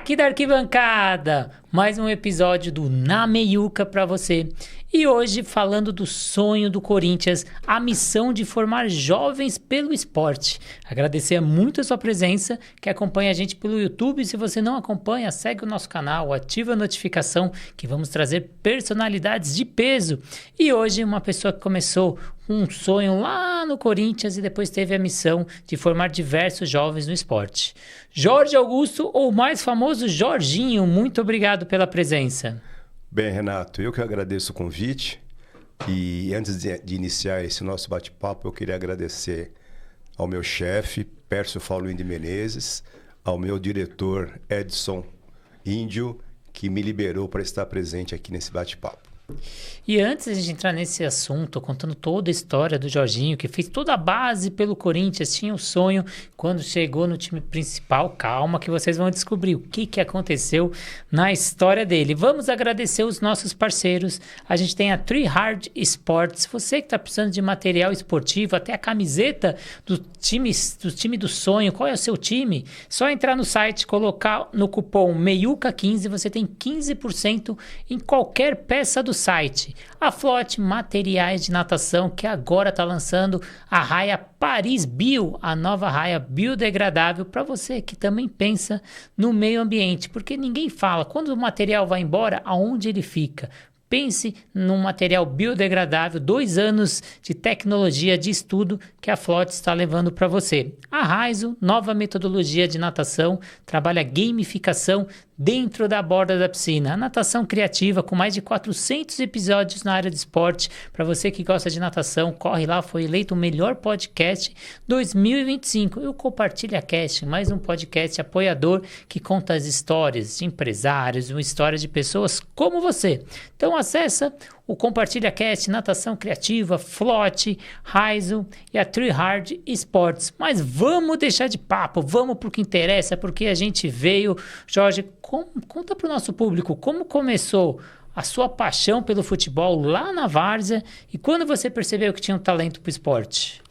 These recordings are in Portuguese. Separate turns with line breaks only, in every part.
Aqui da arquibancada, mais um episódio do Na Meiuca para você. E hoje falando do sonho do Corinthians, a missão de formar jovens pelo esporte. Agradecer muito a sua presença, que acompanha a gente pelo YouTube. Se você não acompanha, segue o nosso canal, ativa a notificação, que vamos trazer personalidades de peso. E hoje uma pessoa que começou um sonho lá no Corinthians e depois teve a missão de formar diversos jovens no esporte. Jorge Augusto, ou mais famoso Jorginho, muito obrigado pela presença.
Bem, Renato, eu que agradeço o convite e antes de iniciar esse nosso bate-papo, eu queria agradecer ao meu chefe, Pércio Faulindo de Menezes, ao meu diretor Edson Índio, que me liberou para estar presente aqui nesse bate-papo.
E antes de entrar nesse assunto, contando toda a história do Jorginho, que fez toda a base pelo Corinthians, tinha um sonho, quando chegou no time principal, calma que vocês vão descobrir o que aconteceu na história dele. Vamos agradecer os nossos parceiros. A gente tem a Three Hard Sports. Você que está precisando de material esportivo, até a camiseta do time do sonho, qual é o seu time? Só entrar no site, colocar no cupom MEIUCA15, você tem 15% em qualquer peça do site. A Flote Materiais de Natação, que agora está lançando a raia Paris Bio, a nova raia biodegradável para você que também pensa no meio ambiente, porque ninguém fala quando o material vai embora, aonde ele fica. Pense num material biodegradável, 2 anos de tecnologia de estudo que a Flote está levando para você. A Raizo, nova metodologia de natação, trabalha gamificação dentro da borda da piscina. A natação criativa com mais de 400 episódios na área de esporte. Para você que gosta de natação, corre lá, foi eleito o melhor podcast 2025. E o Compartilha Cast, mais um podcast apoiador que conta as histórias de empresários, histórias de pessoas como você. Então acessa o Compartilha Cast, Natação Criativa, Flote, Raizo e a Three Hard Sports. Mas vamos deixar de papo, vamos para o que interessa, porque a gente veio. Jorge, conta para o nosso público como começou a sua paixão pelo futebol lá na várzea e quando você percebeu que tinha um talento para o esporte.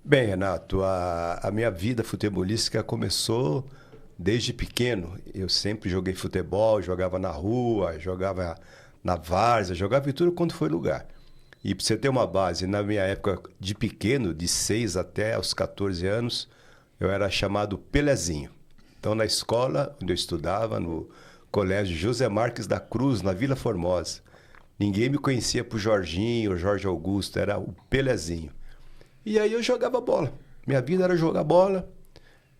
Bem, Renato, a minha vida futebolística começou desde pequeno. Eu sempre joguei futebol, jogava na rua, jogava na várzea, jogava em tudo quanto foi lugar. E para você ter uma base, na minha época de pequeno, de 6 até aos 14 anos, eu era chamado Pelezinho. Então, na escola onde eu estudava, no colégio José Marques da Cruz, na Vila Formosa, ninguém me conhecia por Jorginho, Jorge Augusto, era o Pelezinho. E aí eu jogava bola. Minha vida era jogar bola.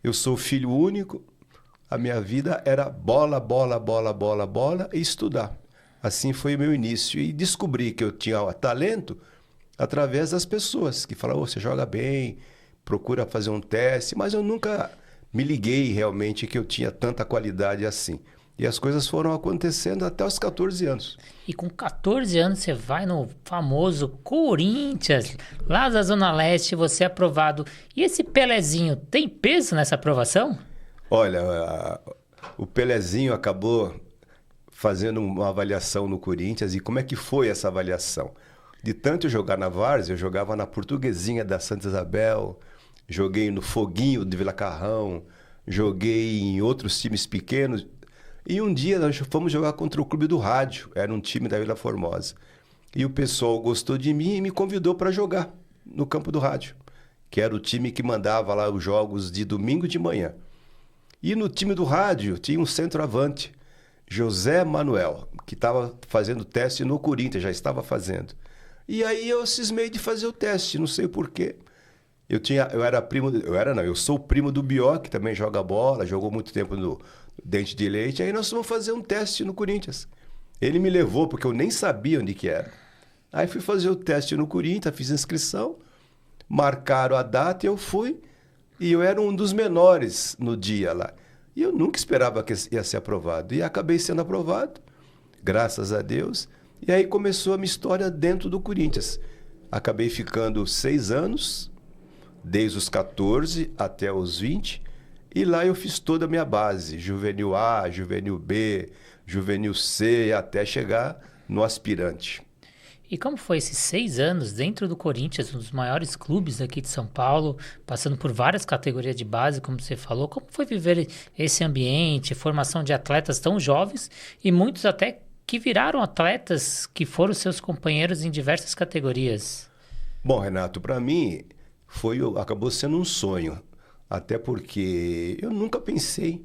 Eu sou filho único. A minha vida era bola, bola, bola, bola, bola e estudar. Assim foi o meu início. E descobri que eu tinha talento através das pessoas que falavam, você joga bem, procura fazer um teste. Mas eu nunca me liguei realmente que eu tinha tanta qualidade assim. E as coisas foram acontecendo até os 14 anos.
E com 14 anos você vai no famoso Corinthians, lá da Zona Leste, você é aprovado. E esse Pelezinho tem peso nessa aprovação?
Olha, o Pelezinho acabou fazendo uma avaliação no Corinthians. E como é que foi essa avaliação? De tanto eu jogar na várzea, eu jogava na Portuguesinha da Santa Isabel, joguei no Foguinho de Vila Carrão, joguei em outros times pequenos. E um dia nós fomos jogar contra o Clube do Rádio, era um time da Vila Formosa. E o pessoal gostou de mim e me convidou para jogar no campo do rádio, que era o time que mandava lá os jogos de domingo de manhã. E no time do rádio tinha um centroavante, José Manuel, que estava fazendo teste no Corinthians, já estava fazendo. E aí eu cismei de fazer o teste, não sei porquê. Eu sou primo do Bió, que também joga bola, jogou muito tempo no Dente de Leite. Aí nós fomos fazer um teste no Corinthians. Ele me levou, porque eu nem sabia onde que era. Aí fui fazer o teste no Corinthians, fiz inscrição, marcaram a data e eu fui. E eu era um dos menores no dia lá. E eu nunca esperava que ia ser aprovado. E acabei sendo aprovado, graças a Deus. E aí começou a minha história dentro do Corinthians. Acabei ficando 6 anos, desde os 14 até os 20. E lá eu fiz toda a minha base, juvenil A, juvenil B, juvenil C, até chegar no aspirante.
E como foi esses 6 anos dentro do Corinthians, um dos maiores clubes aqui de São Paulo, passando por várias categorias de base, como você falou? Como foi viver esse ambiente, formação de atletas tão jovens e muitos até que viraram atletas que foram seus companheiros em diversas categorias?
Bom, Renato, para mim acabou sendo um sonho, até porque eu nunca pensei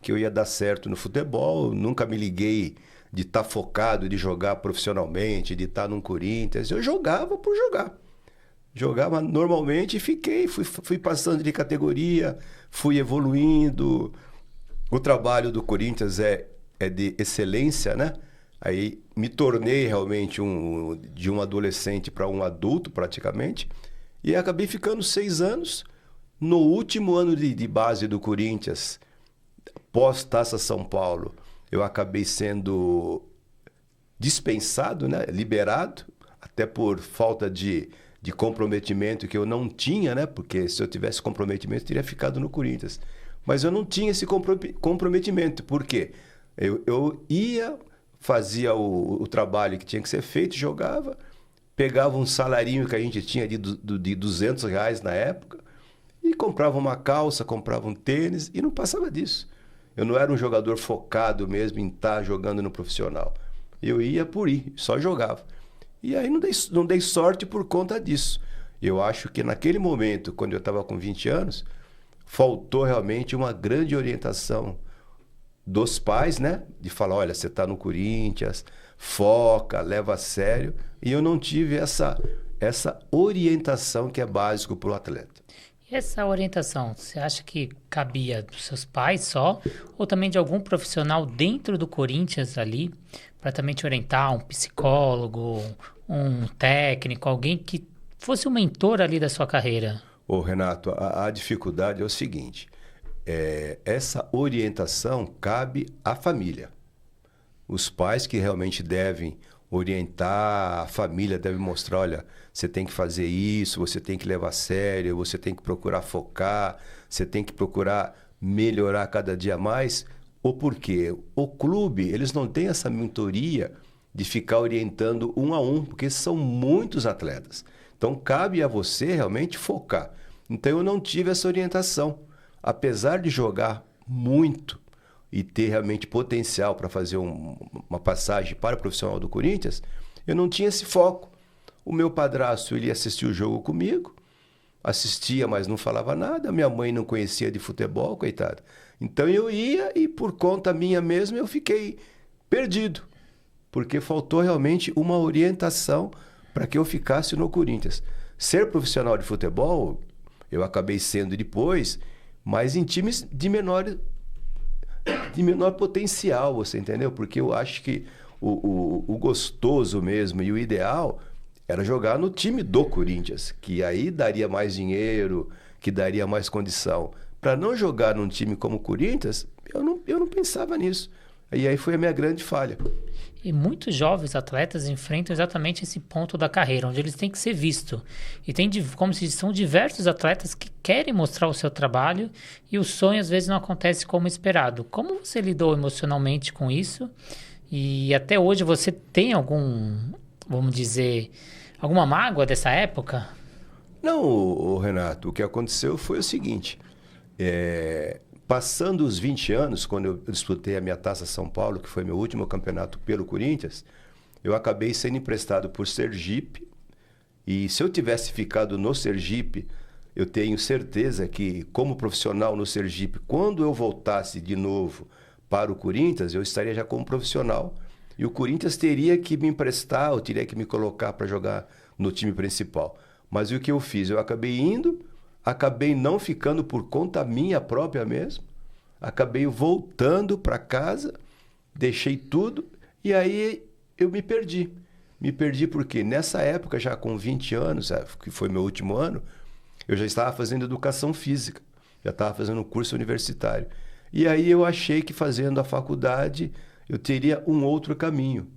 que eu ia dar certo no futebol, nunca me liguei de estar focado, de jogar profissionalmente, de estar num Corinthians. Eu jogava por jogar. Jogava normalmente e fui passando de categoria, fui evoluindo. O trabalho do Corinthians é de excelência, né? Aí me tornei realmente de um adolescente para um adulto, praticamente. E acabei ficando 6 anos. No último ano de base do Corinthians, pós-Taça São Paulo, eu acabei sendo dispensado, né? Liberado, até por falta de comprometimento que eu não tinha, né? Porque se eu tivesse comprometimento, eu teria ficado no Corinthians. Mas eu não tinha esse comprometimento. Por quê? Eu ia, fazia o trabalho que tinha que ser feito, jogava, pegava um salarinho que a gente tinha de R$ 200 na época e comprava uma calça, comprava um tênis e não passava disso. Eu não era um jogador focado mesmo em estar jogando no profissional. Eu ia por ir, só jogava. E aí não dei sorte por conta disso. Eu acho que naquele momento, quando eu estava com 20 anos, faltou realmente uma grande orientação dos pais, né? De falar, olha, você está no Corinthians, foca, leva a sério. E eu não tive essa orientação que é básico para o atleta.
E essa orientação, você acha que cabia dos seus pais só? Ou também de algum profissional dentro do Corinthians ali, para também te orientar, um psicólogo, um técnico, alguém que fosse um mentor ali da sua carreira?
Ô, Renato, a dificuldade é o seguinte, essa orientação cabe à família. Os pais que realmente devem orientar, a família deve mostrar, olha, você tem que fazer isso, você tem que levar a sério, você tem que procurar focar, você tem que procurar melhorar cada dia mais. O porquê? O clube, eles não têm essa mentoria de ficar orientando um a um, porque são muitos atletas. Então, cabe a você realmente focar. Então, eu não tive essa orientação. Apesar de jogar muito e ter realmente potencial para fazer uma passagem para o profissional do Corinthians, eu não tinha esse foco. O meu padrasto, ele assistia o jogo comigo, assistia, mas não falava nada. Minha mãe não conhecia de futebol, coitada. Então eu ia e por conta minha mesmo eu fiquei perdido, porque faltou realmente uma orientação para que eu ficasse no Corinthians. Ser profissional de futebol, eu acabei sendo depois, mas em times de menor potencial, você entendeu? Porque eu acho que o gostoso mesmo e o ideal era jogar no time do Corinthians, que aí daria mais dinheiro, que daria mais condição. Para não jogar num time como o Corinthians, eu não pensava nisso. E aí foi a minha grande falha.
E muitos jovens atletas enfrentam exatamente esse ponto da carreira, onde eles têm que ser vistos. E tem, como se diz, são diversos atletas que querem mostrar o seu trabalho e o sonho às vezes não acontece como esperado. Como você lidou emocionalmente com isso? E até hoje você tem vamos dizer, alguma mágoa dessa época?
Não, Renato, o que aconteceu foi o seguinte. Passando os 20 anos, quando eu disputei a minha Taça São Paulo, que foi meu último campeonato pelo Corinthians, eu acabei sendo emprestado por Sergipe. E se eu tivesse ficado no Sergipe, eu tenho certeza que, como profissional no Sergipe, quando eu voltasse de novo para o Corinthians, eu estaria já como profissional. E o Corinthians teria que me emprestar, ou teria que me colocar para jogar no time principal. Mas o que eu fiz? Eu acabei indo, acabei não ficando por conta minha própria mesmo, acabei voltando para casa, deixei tudo e aí eu me perdi. Me perdi porque nessa época, já com 20 anos, que foi meu último ano, eu já estava fazendo educação física, já estava fazendo um curso universitário. E aí eu achei que fazendo a faculdade eu teria um outro caminho,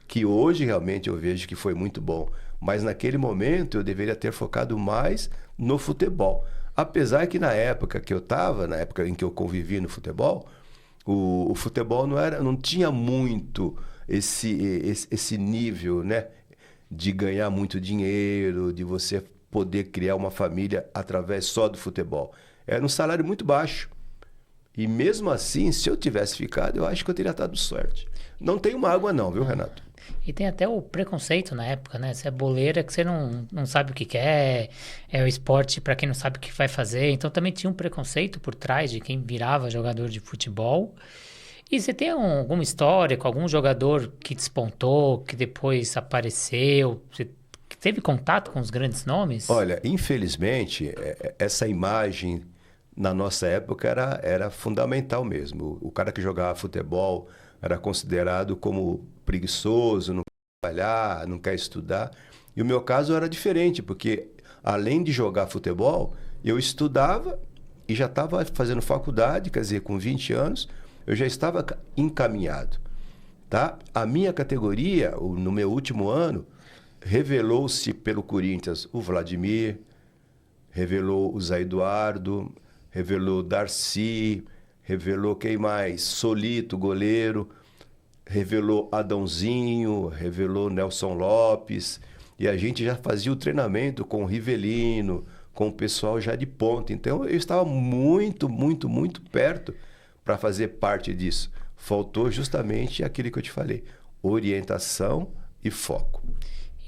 que hoje realmente eu vejo que foi muito bom. Mas naquele momento eu deveria ter focado mais no futebol. Apesar que na época que eu estava, na época em que eu convivi no futebol, o futebol não tinha muito esse nível, né? de ganhar muito dinheiro, de você poder criar uma família através só do futebol. Era um salário muito baixo. E mesmo assim, se eu tivesse ficado, eu acho que eu teria dado sorte. Não tenho mágoa não, viu, Renato?
E tem até o preconceito na época, né? Você é boleiro, é que você não sabe o que quer, é o esporte para quem não sabe o que vai fazer. Então também tinha um preconceito por trás de quem virava jogador de futebol. E você tem alguma história com algum jogador que despontou, que depois apareceu? Você teve contato com os grandes nomes?
Olha, infelizmente, essa imagem na nossa época era fundamental mesmo. O cara que jogava futebol era considerado como preguiçoso, não quer trabalhar, não quer estudar. E o meu caso era diferente, porque além de jogar futebol, eu estudava e já estava fazendo faculdade, quer dizer, com 20 anos, eu já estava encaminhado, tá? A minha categoria, no meu último ano, revelou-se pelo Corinthians o Vladimir, revelou o Zé Eduardo, revelou Darcy, revelou quem mais? Solito, goleiro, revelou Adãozinho, revelou Nelson Lopes, e a gente já fazia o treinamento com o Rivelino, com o pessoal já de ponta. Então eu estava muito, muito, muito perto para fazer parte disso. Faltou justamente aquilo que eu te falei, orientação e foco.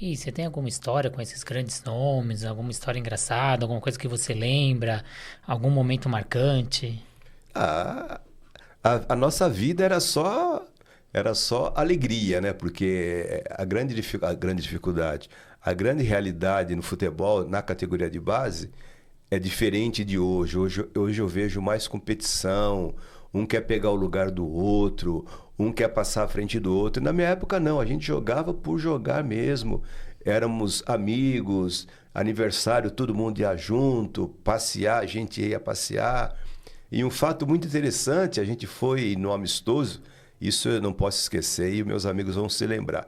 E você tem alguma história com esses grandes nomes, alguma história engraçada, alguma coisa que você lembra, algum momento marcante?
Ah, a nossa vida era só alegria, né? Porque a grande dificuldade, a grande realidade no futebol, na categoria de base, é diferente de hoje. Hoje eu vejo mais competição, um quer pegar o lugar do outro, um quer passar à frente do outro. Na minha época, não, a gente jogava por jogar mesmo. Éramos amigos, aniversário, todo mundo ia junto, passear, a gente ia passear. E um fato muito interessante, a gente foi no amistoso, isso eu não posso esquecer e meus amigos vão se lembrar.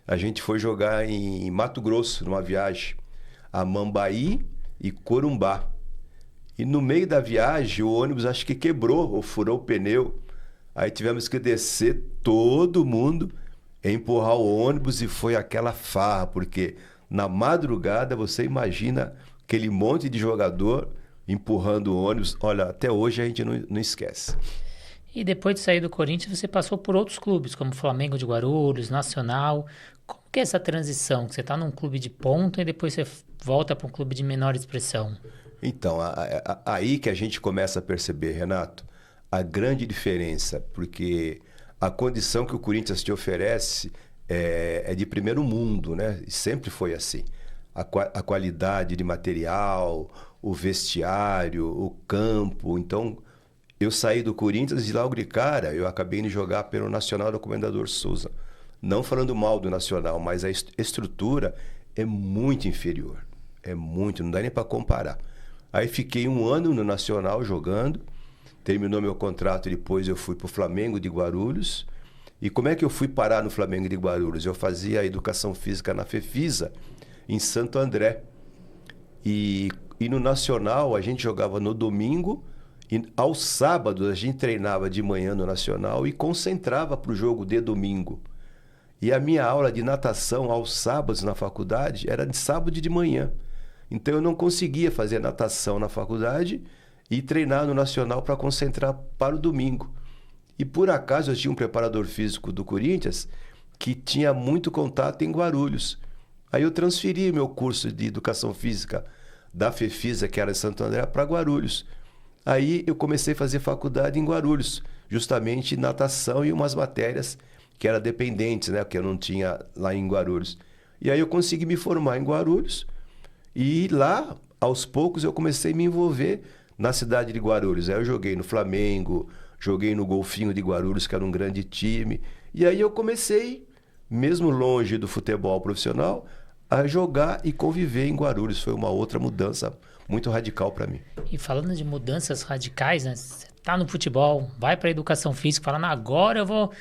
A gente foi jogar em Mato Grosso, numa viagem, a Mambaí e Corumbá. E no meio da viagem, o ônibus acho que quebrou ou furou o pneu. Aí tivemos que descer todo mundo, empurrar o ônibus e foi aquela farra, porque na madrugada você imagina aquele monte de jogador empurrando o ônibus. Olha, até hoje a gente não esquece.
E depois de sair do Corinthians, você passou por outros clubes, como Flamengo de Guarulhos, Nacional. Como que é essa transição? Que você está num clube de ponta e depois você volta para um clube de menor expressão?
Então, aí que a gente começa a perceber, Renato, a grande diferença, porque a condição que o Corinthians te oferece é de primeiro mundo, né? E sempre foi assim. A qualidade de material, o vestiário, o campo. Então, eu saí do Corinthians e logo de cara eu acabei indo jogar pelo Nacional do Comendador Souza. Não falando mal do Nacional, mas a estrutura é muito inferior. É muito, não dá nem para comparar. Aí fiquei um ano no Nacional jogando, terminou meu contrato e depois eu fui para o Flamengo de Guarulhos. E como é que eu fui parar no Flamengo de Guarulhos? Eu fazia educação física na Fefisa, em Santo André. E no Nacional a gente jogava no domingo e aos sábados a gente treinava de manhã no Nacional e concentrava para o jogo de domingo. E a minha aula de natação aos sábados na faculdade era de sábado e de manhã. Então eu não conseguia fazer natação na faculdade e treinar no Nacional para concentrar para o domingo. E por acaso eu tinha um preparador físico do Corinthians que tinha muito contato em Guarulhos. Aí eu transferi meu curso de educação física da Fefisa, que era em Santo André, para Guarulhos. Aí eu comecei a fazer faculdade em Guarulhos, justamente natação e umas matérias que eram dependentes, né, que eu não tinha lá em Guarulhos. E aí eu consegui me formar em Guarulhos. E lá, aos poucos, eu comecei a me envolver na cidade de Guarulhos. Aí eu joguei no Flamengo, joguei no Golfinho de Guarulhos, que era um grande time. E aí eu comecei, mesmo longe do futebol profissional, a jogar e conviver em Guarulhos. Foi uma outra mudança muito radical para mim.
E falando de mudanças radicais, né? Você tá no futebol, vai para educação física, falando agora eu vou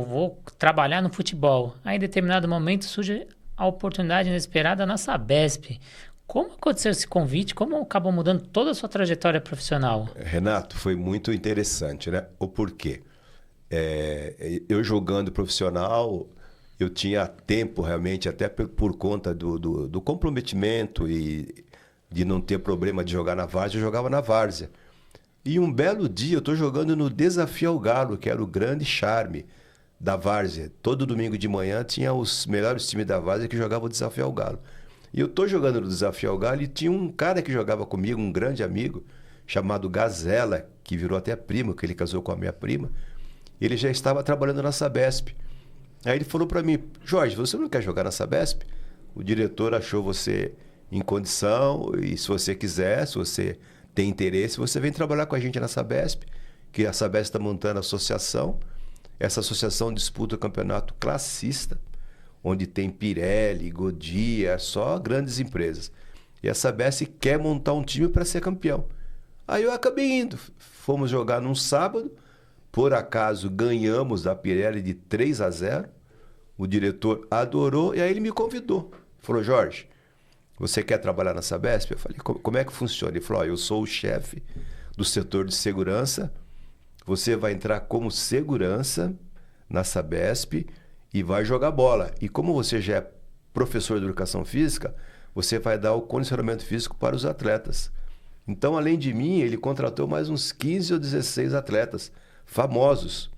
vou trabalhar no futebol. Aí em determinado momento surge a oportunidade inesperada na Sabesp. Como aconteceu esse convite? Como acabou mudando toda a sua trajetória profissional?
Renato, foi muito interessante, né? O porquê? Eu jogando profissional, eu tinha tempo realmente, até por conta do comprometimento e de não ter problema de jogar na várzea, eu jogava na várzea. E um belo dia eu estou jogando no Desafio ao Galo, que era o grande charme da várzea. Todo domingo de manhã tinha os melhores times da várzea que jogavam o Desafio ao Galo. E eu estou jogando no Desafio ao Galo e tinha um cara que jogava comigo, um grande amigo, chamado Gazela, que virou até primo, que ele casou com a minha prima. Ele já estava trabalhando na Sabesp. Aí ele falou para mim: Jorge, você não quer jogar na Sabesp? O diretor achou você em condição e se você quiser, se você tem interesse, você vem trabalhar com a gente na Sabesp, que a Sabesp está montando a associação. Essa associação disputa o campeonato classista, onde tem Pirelli, Goodyear, só grandes empresas. E a Sabesp quer montar um time para ser campeão. Aí eu acabei indo. Fomos jogar num sábado. Por acaso ganhamos da Pirelli de 3-0. O diretor adorou e aí ele me convidou. Falou: Jorge, você quer trabalhar na Sabesp? Eu falei: como é que funciona? Ele falou: eu sou o chefe do setor de segurança. Você vai entrar como segurança na Sabesp e vai jogar bola. E como você já é professor de educação física, você vai dar o condicionamento físico para os atletas. Então, além de mim, ele contratou mais uns 15 ou 16 atletas famosos.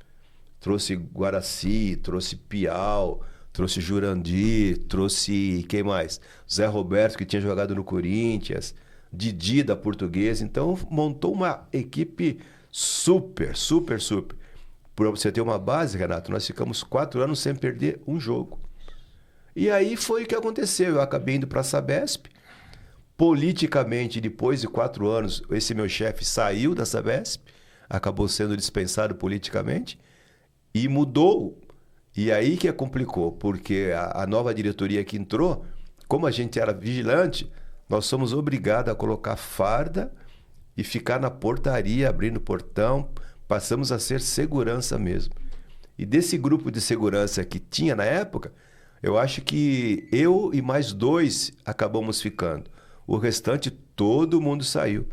Trouxe Guaraci, trouxe Piau, trouxe Jurandir, trouxe quem mais? Zé Roberto, que tinha jogado no Corinthians, Didi da Portuguesa. Então, montou uma equipe super. Para você ter uma base, Renato, nós ficamos 4 anos sem perder um jogo. E aí foi o que aconteceu. Eu acabei indo para a Sabesp. Politicamente, depois de 4 anos, esse meu chefe saiu da Sabesp, acabou sendo dispensado politicamente e mudou. E aí que complicou, porque a nova diretoria que entrou, como a gente era vigilante, nós somos obrigados a colocar farda e ficar na portaria, abrindo portão, passamos a ser segurança mesmo. E desse grupo de segurança que tinha na época, eu acho que eu e mais 2 acabamos ficando. O restante, todo mundo saiu.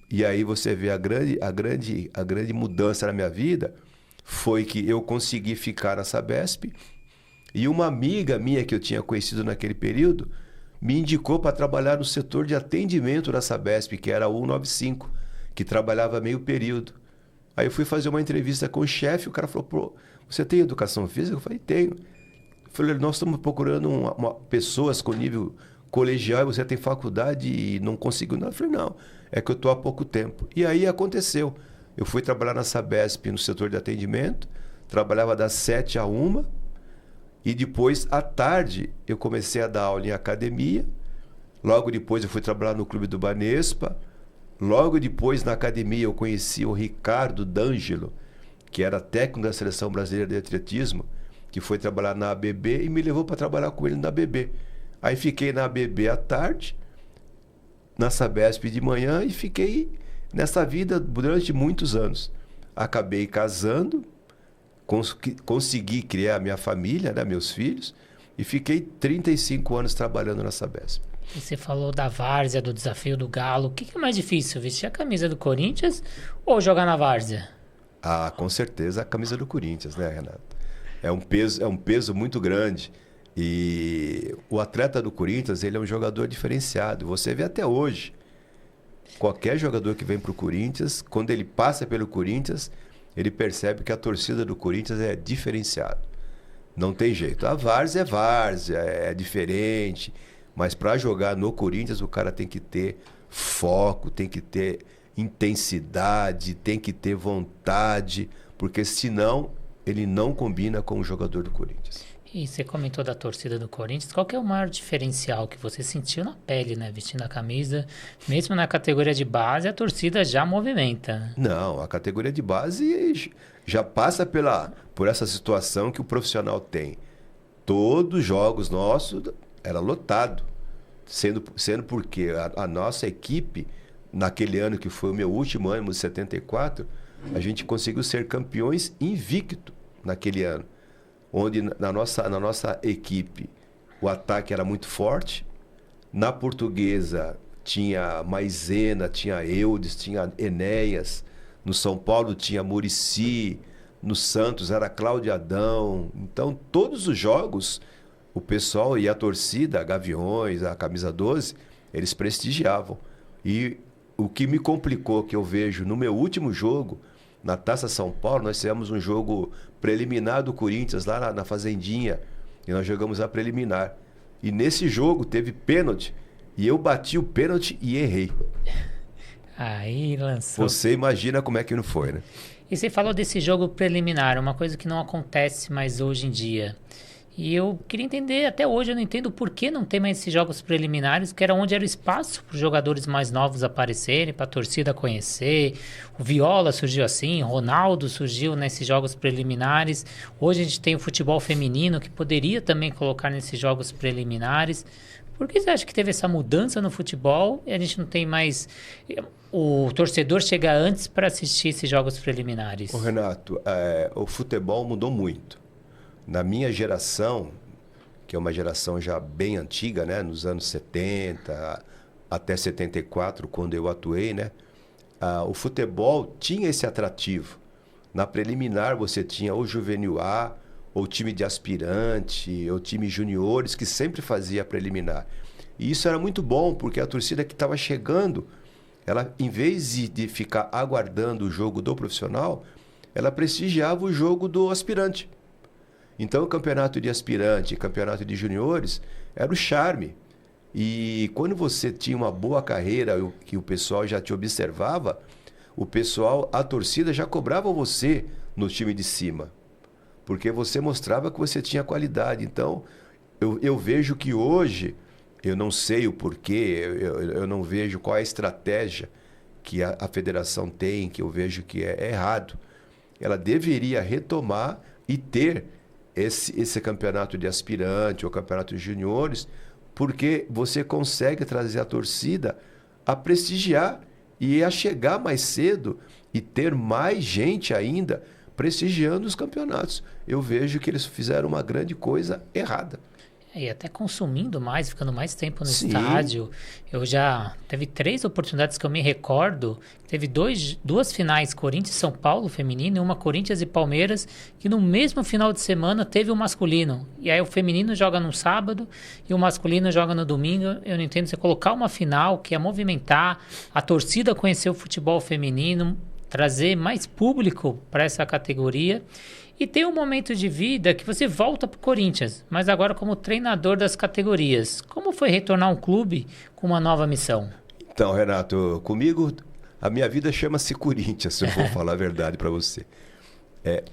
E aí você vê a grande mudança na minha vida foi que eu consegui ficar na Sabesp e uma amiga minha que eu tinha conhecido naquele período me indicou para trabalhar no setor de atendimento da Sabesp, que era o 195, que trabalhava meio período. Aí eu fui fazer uma entrevista com o chefe, o cara falou: pô, você tem educação física? Eu falei: tenho. Eu falei: nós estamos procurando pessoas com nível colegial e você tem faculdade e não conseguiu nada. Eu falei: não, é que eu estou há pouco tempo. E aí aconteceu. Eu fui trabalhar na Sabesp no setor de atendimento, trabalhava das 7 à 1 e depois, à tarde, eu comecei a dar aula em academia. Logo depois eu fui trabalhar no Clube do Banespa. Logo depois, na academia, eu conheci o Ricardo D'Angelo, que era técnico da Seleção Brasileira de Atletismo, que foi trabalhar na ABB e me levou para trabalhar com ele na ABB. Aí fiquei na ABB à tarde, na Sabesp de manhã e fiquei nessa vida durante muitos anos. Acabei casando, consegui criar minha família, né, meus filhos, e fiquei 35 anos trabalhando na Sabesp.
E você falou da várzea, do Desafio do Galo. O que é mais difícil, vestir a camisa do Corinthians ou jogar na várzea?
Ah, com certeza a camisa do Corinthians, né, Renato? É um peso muito grande. E o atleta do Corinthians, ele é um jogador diferenciado. Você vê até hoje, qualquer jogador que vem para o Corinthians, quando ele passa pelo Corinthians, ele percebe que a torcida do Corinthians é diferenciada. Não tem jeito. A várzea é diferente. Mas para jogar no Corinthians, o cara tem que ter foco, tem que ter intensidade, tem que ter vontade, porque senão ele não combina com o jogador do Corinthians.
E você comentou da torcida do Corinthians. Qual que é o maior diferencial que você sentiu na pele, né? Vestindo a camisa, mesmo na categoria de base, a torcida já movimenta.
Não, a categoria de base já passa por essa situação que o profissional tem. Todos os jogos nossos era lotado, sendo porque a nossa equipe, naquele ano que foi o meu último ano, de 74, a gente conseguiu ser campeões invicto naquele ano, onde na nossa equipe o ataque era muito forte. Na Portuguesa tinha Maisena, tinha Eudes, tinha Enéas. No São Paulo tinha Muricy, no Santos era Cláudio Adão. Então, todos os jogos, o pessoal e a torcida, a Gaviões, a Camisa 12, eles prestigiavam. E o que me complicou, que eu vejo no meu último jogo, na Taça São Paulo, nós fizemos um jogo preliminar do Corinthians, lá na Fazendinha, e nós jogamos a preliminar. E nesse jogo teve pênalti, e eu bati o pênalti e errei.
Aí lançou.
Você imagina como é que não foi, né?
E você falou desse jogo preliminar, uma coisa que não acontece mais hoje em dia. E eu queria entender, até hoje eu não entendo por que não tem mais esses jogos preliminares, que era onde era o espaço para os jogadores mais novos aparecerem, para a torcida conhecer. O Viola surgiu assim, Ronaldo surgiu nesses jogos preliminares. Hoje a gente tem o futebol feminino, que poderia também colocar nesses jogos preliminares. Por que você acha que teve essa mudança no futebol e a gente não tem mais... O torcedor chega antes para assistir esses jogos preliminares?
Ô Renato, o futebol mudou muito. Na minha geração, que é uma geração já bem antiga, né? Nos anos 70 até 74, quando eu atuei, né? O futebol tinha esse atrativo. Na preliminar você tinha o Juvenil A, ou time de aspirante, ou time juniores, que sempre fazia a preliminar. E isso era muito bom, porque a torcida que estava chegando, ela, em vez de ficar aguardando o jogo do profissional, ela prestigiava o jogo do aspirante. Então, o campeonato de aspirante e campeonato de juniores era o charme. E quando você tinha uma boa carreira, que o pessoal já te observava, a torcida já cobrava você no time de cima. Porque você mostrava que você tinha qualidade. Então, eu vejo que hoje, eu não sei o porquê, eu não vejo qual é a estratégia que a federação tem, que eu vejo que é errado. Ela deveria retomar e ter esse campeonato de aspirante ou campeonato de juniores, porque você consegue trazer a torcida a prestigiar e a chegar mais cedo e ter mais gente ainda prestigiando os campeonatos. Eu vejo que eles fizeram uma grande coisa errada.
E até consumindo mais, ficando mais tempo no
Sim.
estádio. Eu já teve 3 oportunidades que eu me recordo. Teve duas finais, Corinthians e São Paulo feminino, e uma Corinthians e Palmeiras, que no mesmo final de semana teve o masculino. E aí o feminino joga no sábado e o masculino joga no domingo. Eu não entendo, você colocar uma final que é movimentar, a torcida conhecer o futebol feminino, trazer mais público para essa categoria. E tem um momento de vida que você volta para o Corinthians, mas agora como treinador das categorias. Como foi retornar um clube com uma nova missão?
Então, Renato, comigo, a minha vida chama-se Corinthians, se eu for falar a verdade para você.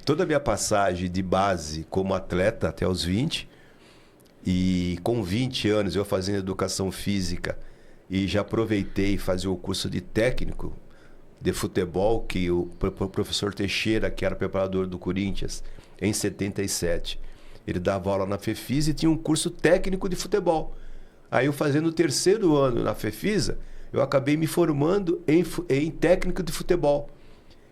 Toda a minha passagem de base como atleta até os 20, e com 20 anos eu fazendo educação física e já aproveitei fazer o curso de técnico de futebol, que o professor Teixeira, que era preparador do Corinthians, em 77, ele dava aula na Fefisa e tinha um curso técnico de futebol. Aí eu fazendo o 3º ano na Fefisa, eu acabei me formando em técnico de futebol.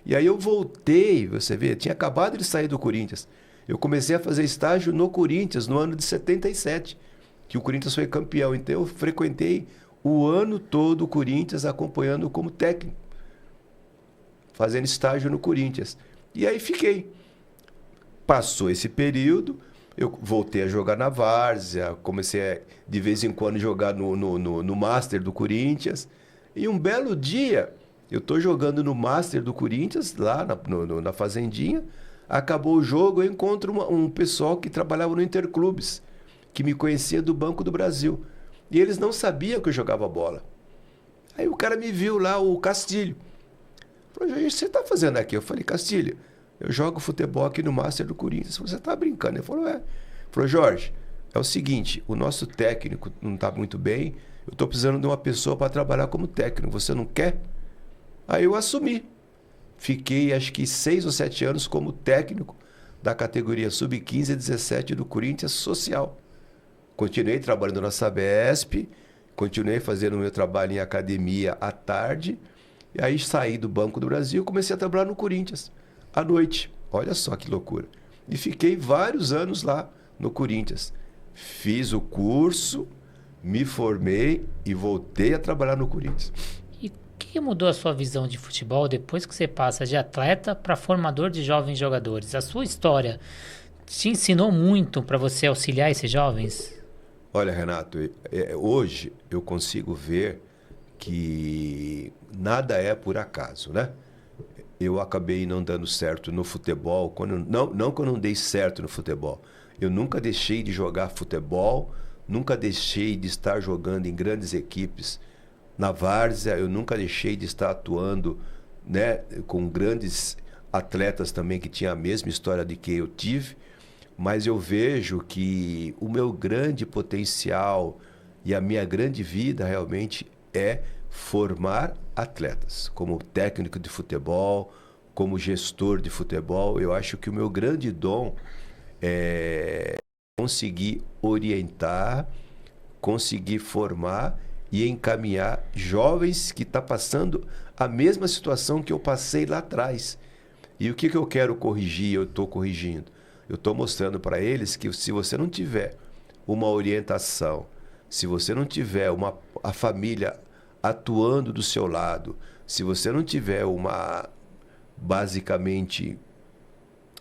E aí eu voltei, você vê, tinha acabado de sair do Corinthians. Eu comecei a fazer estágio no Corinthians no ano de 77, que o Corinthians foi campeão. Então eu frequentei o ano todo o Corinthians acompanhando como técnico, fazendo estágio no Corinthians. E aí fiquei. Passou esse período, eu voltei a jogar na várzea, comecei de vez em quando jogar no Master do Corinthians. E um belo dia, eu estou jogando no Master do Corinthians, lá na Fazendinha, acabou o jogo, eu encontro um pessoal que trabalhava no Interclubes, que me conhecia do Banco do Brasil. E eles não sabiam que eu jogava bola. Aí o cara me viu lá, o Castilho. Falou, Jorge, o que você está fazendo aqui? Eu falei, Castilho, eu jogo futebol aqui no Master do Corinthians. Você está brincando? Ele falou, Ele falou, Jorge, é o seguinte, o nosso técnico não está muito bem, eu estou precisando de uma pessoa para trabalhar como técnico, você não quer? Aí eu assumi. Fiquei, acho que 6 ou 7 anos como técnico da categoria Sub-15 e 17 do Corinthians Social. Continuei trabalhando na Sabesp, continuei fazendo o meu trabalho em academia à tarde. E aí saí do Banco do Brasil e comecei a trabalhar no Corinthians, à noite. Olha só que loucura. E fiquei vários anos lá no Corinthians. Fiz o curso, me formei e voltei a trabalhar no Corinthians.
E o que mudou a sua visão de futebol depois que você passa de atleta para formador de jovens jogadores? A sua história te ensinou muito para você auxiliar esses jovens?
Olha, Renato, hoje eu consigo ver que nada é por acaso, né? Eu acabei não dando certo no futebol, não que eu não dei certo no futebol. Eu nunca deixei de jogar futebol, nunca deixei de estar jogando em grandes equipes. Na várzea, eu nunca deixei de estar atuando, né, com grandes atletas também que tinham a mesma história de que eu tive. Mas eu vejo que o meu grande potencial e a minha grande vida realmente é formar atletas. Como técnico de futebol, como gestor de futebol, eu acho que o meu grande dom é conseguir orientar, conseguir formar e encaminhar jovens que estão passando a mesma situação que eu passei lá atrás. E o que eu quero corrigir, eu estou corrigindo. Eu estou mostrando para eles que se você não tiver uma orientação, se você não tiver a família atuando do seu lado, se você não tiver basicamente,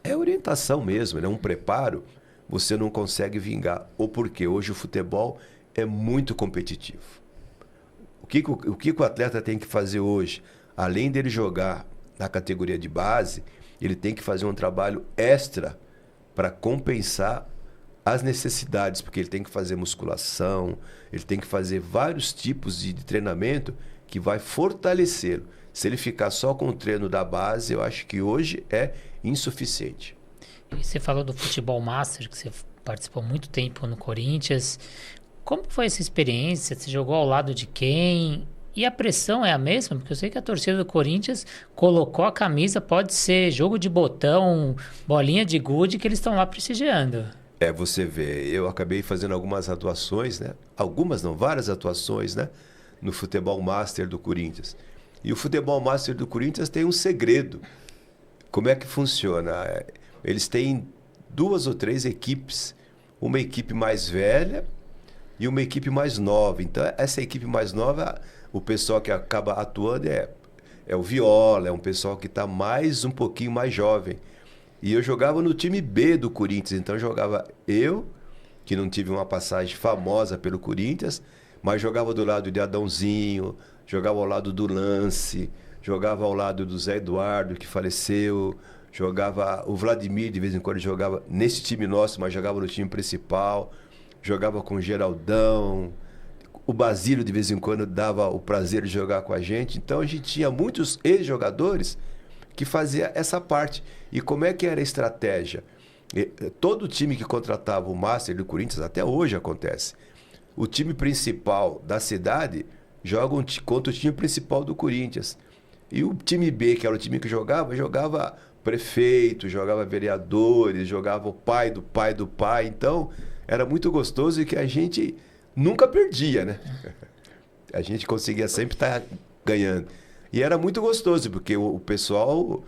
orientação mesmo, né? Um preparo, você não consegue vingar. Ou porque hoje o futebol é muito competitivo. O que o atleta tem que fazer hoje? Além dele jogar na categoria de base, ele tem que fazer um trabalho extra para compensar as necessidades, porque ele tem que fazer musculação, ele tem que fazer vários tipos de treinamento que vai fortalecê-lo. Se ele ficar só com o treino da base, eu acho que hoje é insuficiente.
E você falou do futebol master, que você participou muito tempo no Corinthians. Como foi essa experiência? Você jogou ao lado de quem? E a pressão é a mesma? Porque eu sei que a torcida do Corinthians colocou a camisa, pode ser jogo de botão, bolinha de gude, que eles estão lá prestigiando.
Você vê, eu acabei fazendo algumas atuações, né? Várias atuações, né? No futebol master do Corinthians. E o futebol master do Corinthians tem um segredo. Como é que funciona? Eles têm 2 ou 3 equipes. Uma equipe mais velha e uma equipe mais nova. Então, essa equipe mais nova, o pessoal que acaba atuando é o Viola, é um pessoal que está um pouquinho mais jovem. E eu jogava no time B do Corinthians, então jogava eu, que não tive uma passagem famosa pelo Corinthians, mas jogava do lado de Adãozinho, jogava ao lado do Lance, jogava ao lado do Zé Eduardo, que faleceu, jogava o Vladimir, de vez em quando jogava nesse time nosso, mas jogava no time principal, jogava com o Geraldão, o Basílio de vez em quando dava o prazer de jogar com a gente. Então a gente tinha muitos ex-jogadores que fazia essa parte. E como é que era a estratégia? Todo time que contratava o Master do Corinthians, até hoje acontece, o time principal da cidade joga contra o time principal do Corinthians. E o time B, que era o time que jogava prefeito, jogava vereadores, jogava o pai do pai do pai. Então, era muito gostoso e que a gente nunca perdia, né? A gente conseguia sempre estar ganhando. E era muito gostoso, porque o pessoal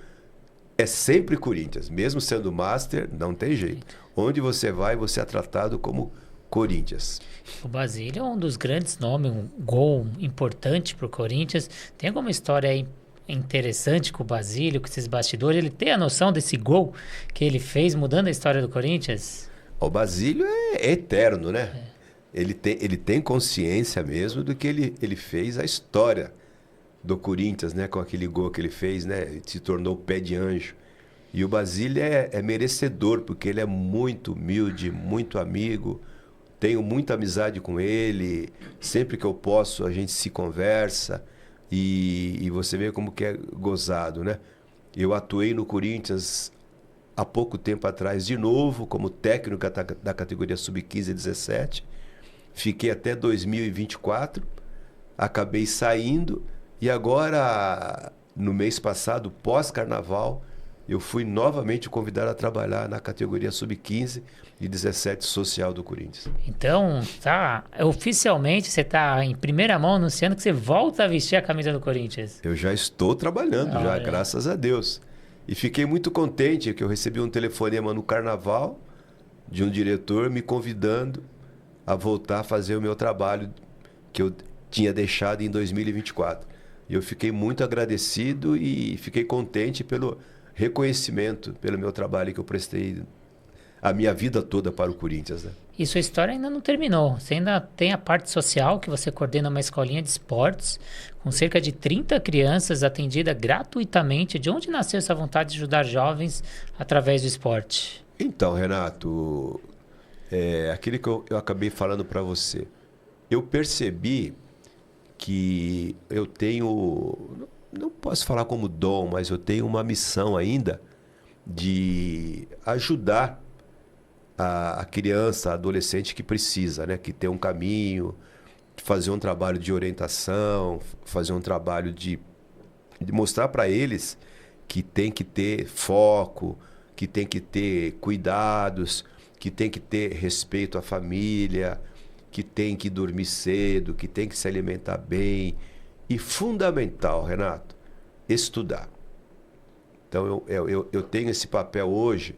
é sempre Corinthians. Mesmo sendo Master, não tem jeito. Onde você vai, você é tratado como Corinthians.
O Basílio é um dos grandes nomes, um gol importante para o Corinthians. Tem alguma história aí interessante com o Basílio, com esses bastidores? Ele tem a noção desse gol que ele fez mudando a história do Corinthians?
O Basílio é eterno, né? Ele tem consciência mesmo do que ele fez a história do Corinthians, né? Com aquele gol que ele fez, né? Ele se tornou pé de anjo. E o Basílio é merecedor, porque ele é muito humilde, muito amigo. Tenho muita amizade com ele. Sempre que eu posso, a gente se conversa. E você vê como que é gozado, né? Eu atuei no Corinthians há pouco tempo atrás, de novo, como técnico da categoria Sub-15 e 17. Fiquei até 2024. Acabei saindo. E agora, no mês passado, pós-carnaval, eu fui novamente convidado a trabalhar na categoria Sub-15 e 17 social do Corinthians.
Então, oficialmente você está em primeira mão anunciando que você volta a vestir a camisa do Corinthians.
Eu já estou trabalhando, graças a Deus. E fiquei muito contente que eu recebi um telefonema no carnaval de um diretor me convidando a voltar a fazer o meu trabalho que eu tinha deixado em 2024. E eu fiquei muito agradecido e fiquei contente pelo reconhecimento, pelo meu trabalho que eu prestei a minha vida toda para o Corinthians, né?
E sua história ainda não terminou. Você ainda tem a parte social, que você coordena uma escolinha de esportes, com cerca de 30 crianças atendida gratuitamente. De onde nasceu essa vontade de ajudar jovens através do esporte?
Então, Renato, aquilo que eu acabei falando para você. Eu percebi que eu tenho, não posso falar como dom, mas eu tenho uma missão ainda de ajudar a criança, a adolescente que precisa, né? Que tem um caminho, fazer um trabalho de orientação, fazer um trabalho de mostrar para eles que tem que ter foco, que tem que ter cuidados, que tem que ter respeito à família, que tem que dormir cedo, que tem que se alimentar bem. E fundamental, Renato, estudar. Então eu tenho esse papel hoje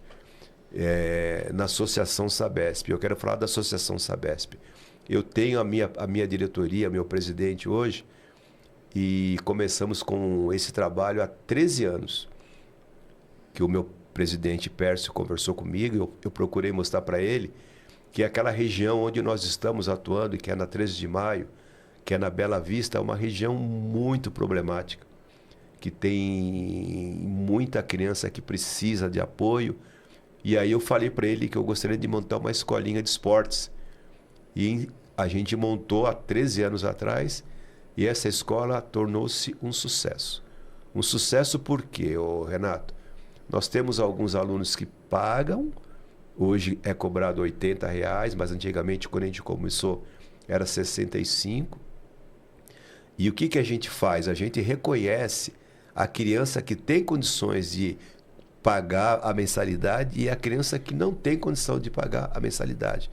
na Associação Sabesp. Eu quero falar da Associação Sabesp. Eu tenho a minha diretoria, meu presidente hoje, e começamos com esse trabalho há 13 anos. Que o meu presidente Pércio conversou comigo, eu procurei mostrar para ele que aquela região onde nós estamos atuando, que é na 13 de Maio, que é na Bela Vista, é uma região muito problemática, que tem muita criança que precisa de apoio. E aí eu falei para ele que eu gostaria de montar uma escolinha de esportes. E a gente montou há 13 anos atrás, e essa escola tornou-se um sucesso. Um sucesso por quê, Renato? Nós temos alguns alunos que pagam, hoje é cobrado R$ 80, mas antigamente, quando a gente começou, era 65. E o que a gente faz? A gente reconhece a criança que tem condições de pagar a mensalidade e a criança que não tem condição de pagar a mensalidade.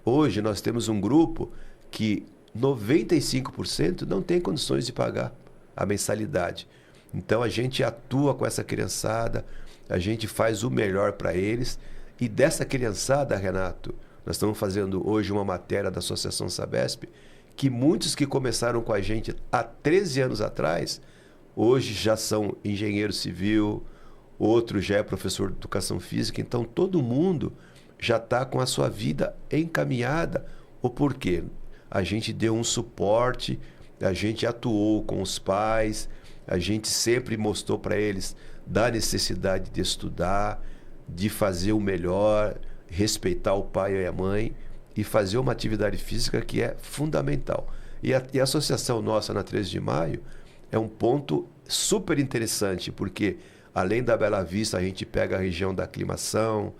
Hoje nós temos um grupo que 95% não tem condições de pagar a mensalidade. Então a gente atua com essa criançada, a gente faz o melhor para eles. E dessa criançada, Renato, nós estamos fazendo hoje uma matéria da Associação Sabesp, que muitos que começaram com a gente há 13 anos atrás, hoje já são engenheiro civil, outro já é professor de educação física. Então todo mundo já está com a sua vida encaminhada. O porquê? A gente deu um suporte, a gente atuou com os pais, a gente sempre mostrou para eles da necessidade de estudar, de fazer o melhor, respeitar o pai e a mãe e fazer uma atividade física que é fundamental. E a associação nossa na 13 de Maio é um ponto super interessante, porque além da Bela Vista, a gente pega a região da Aclimação,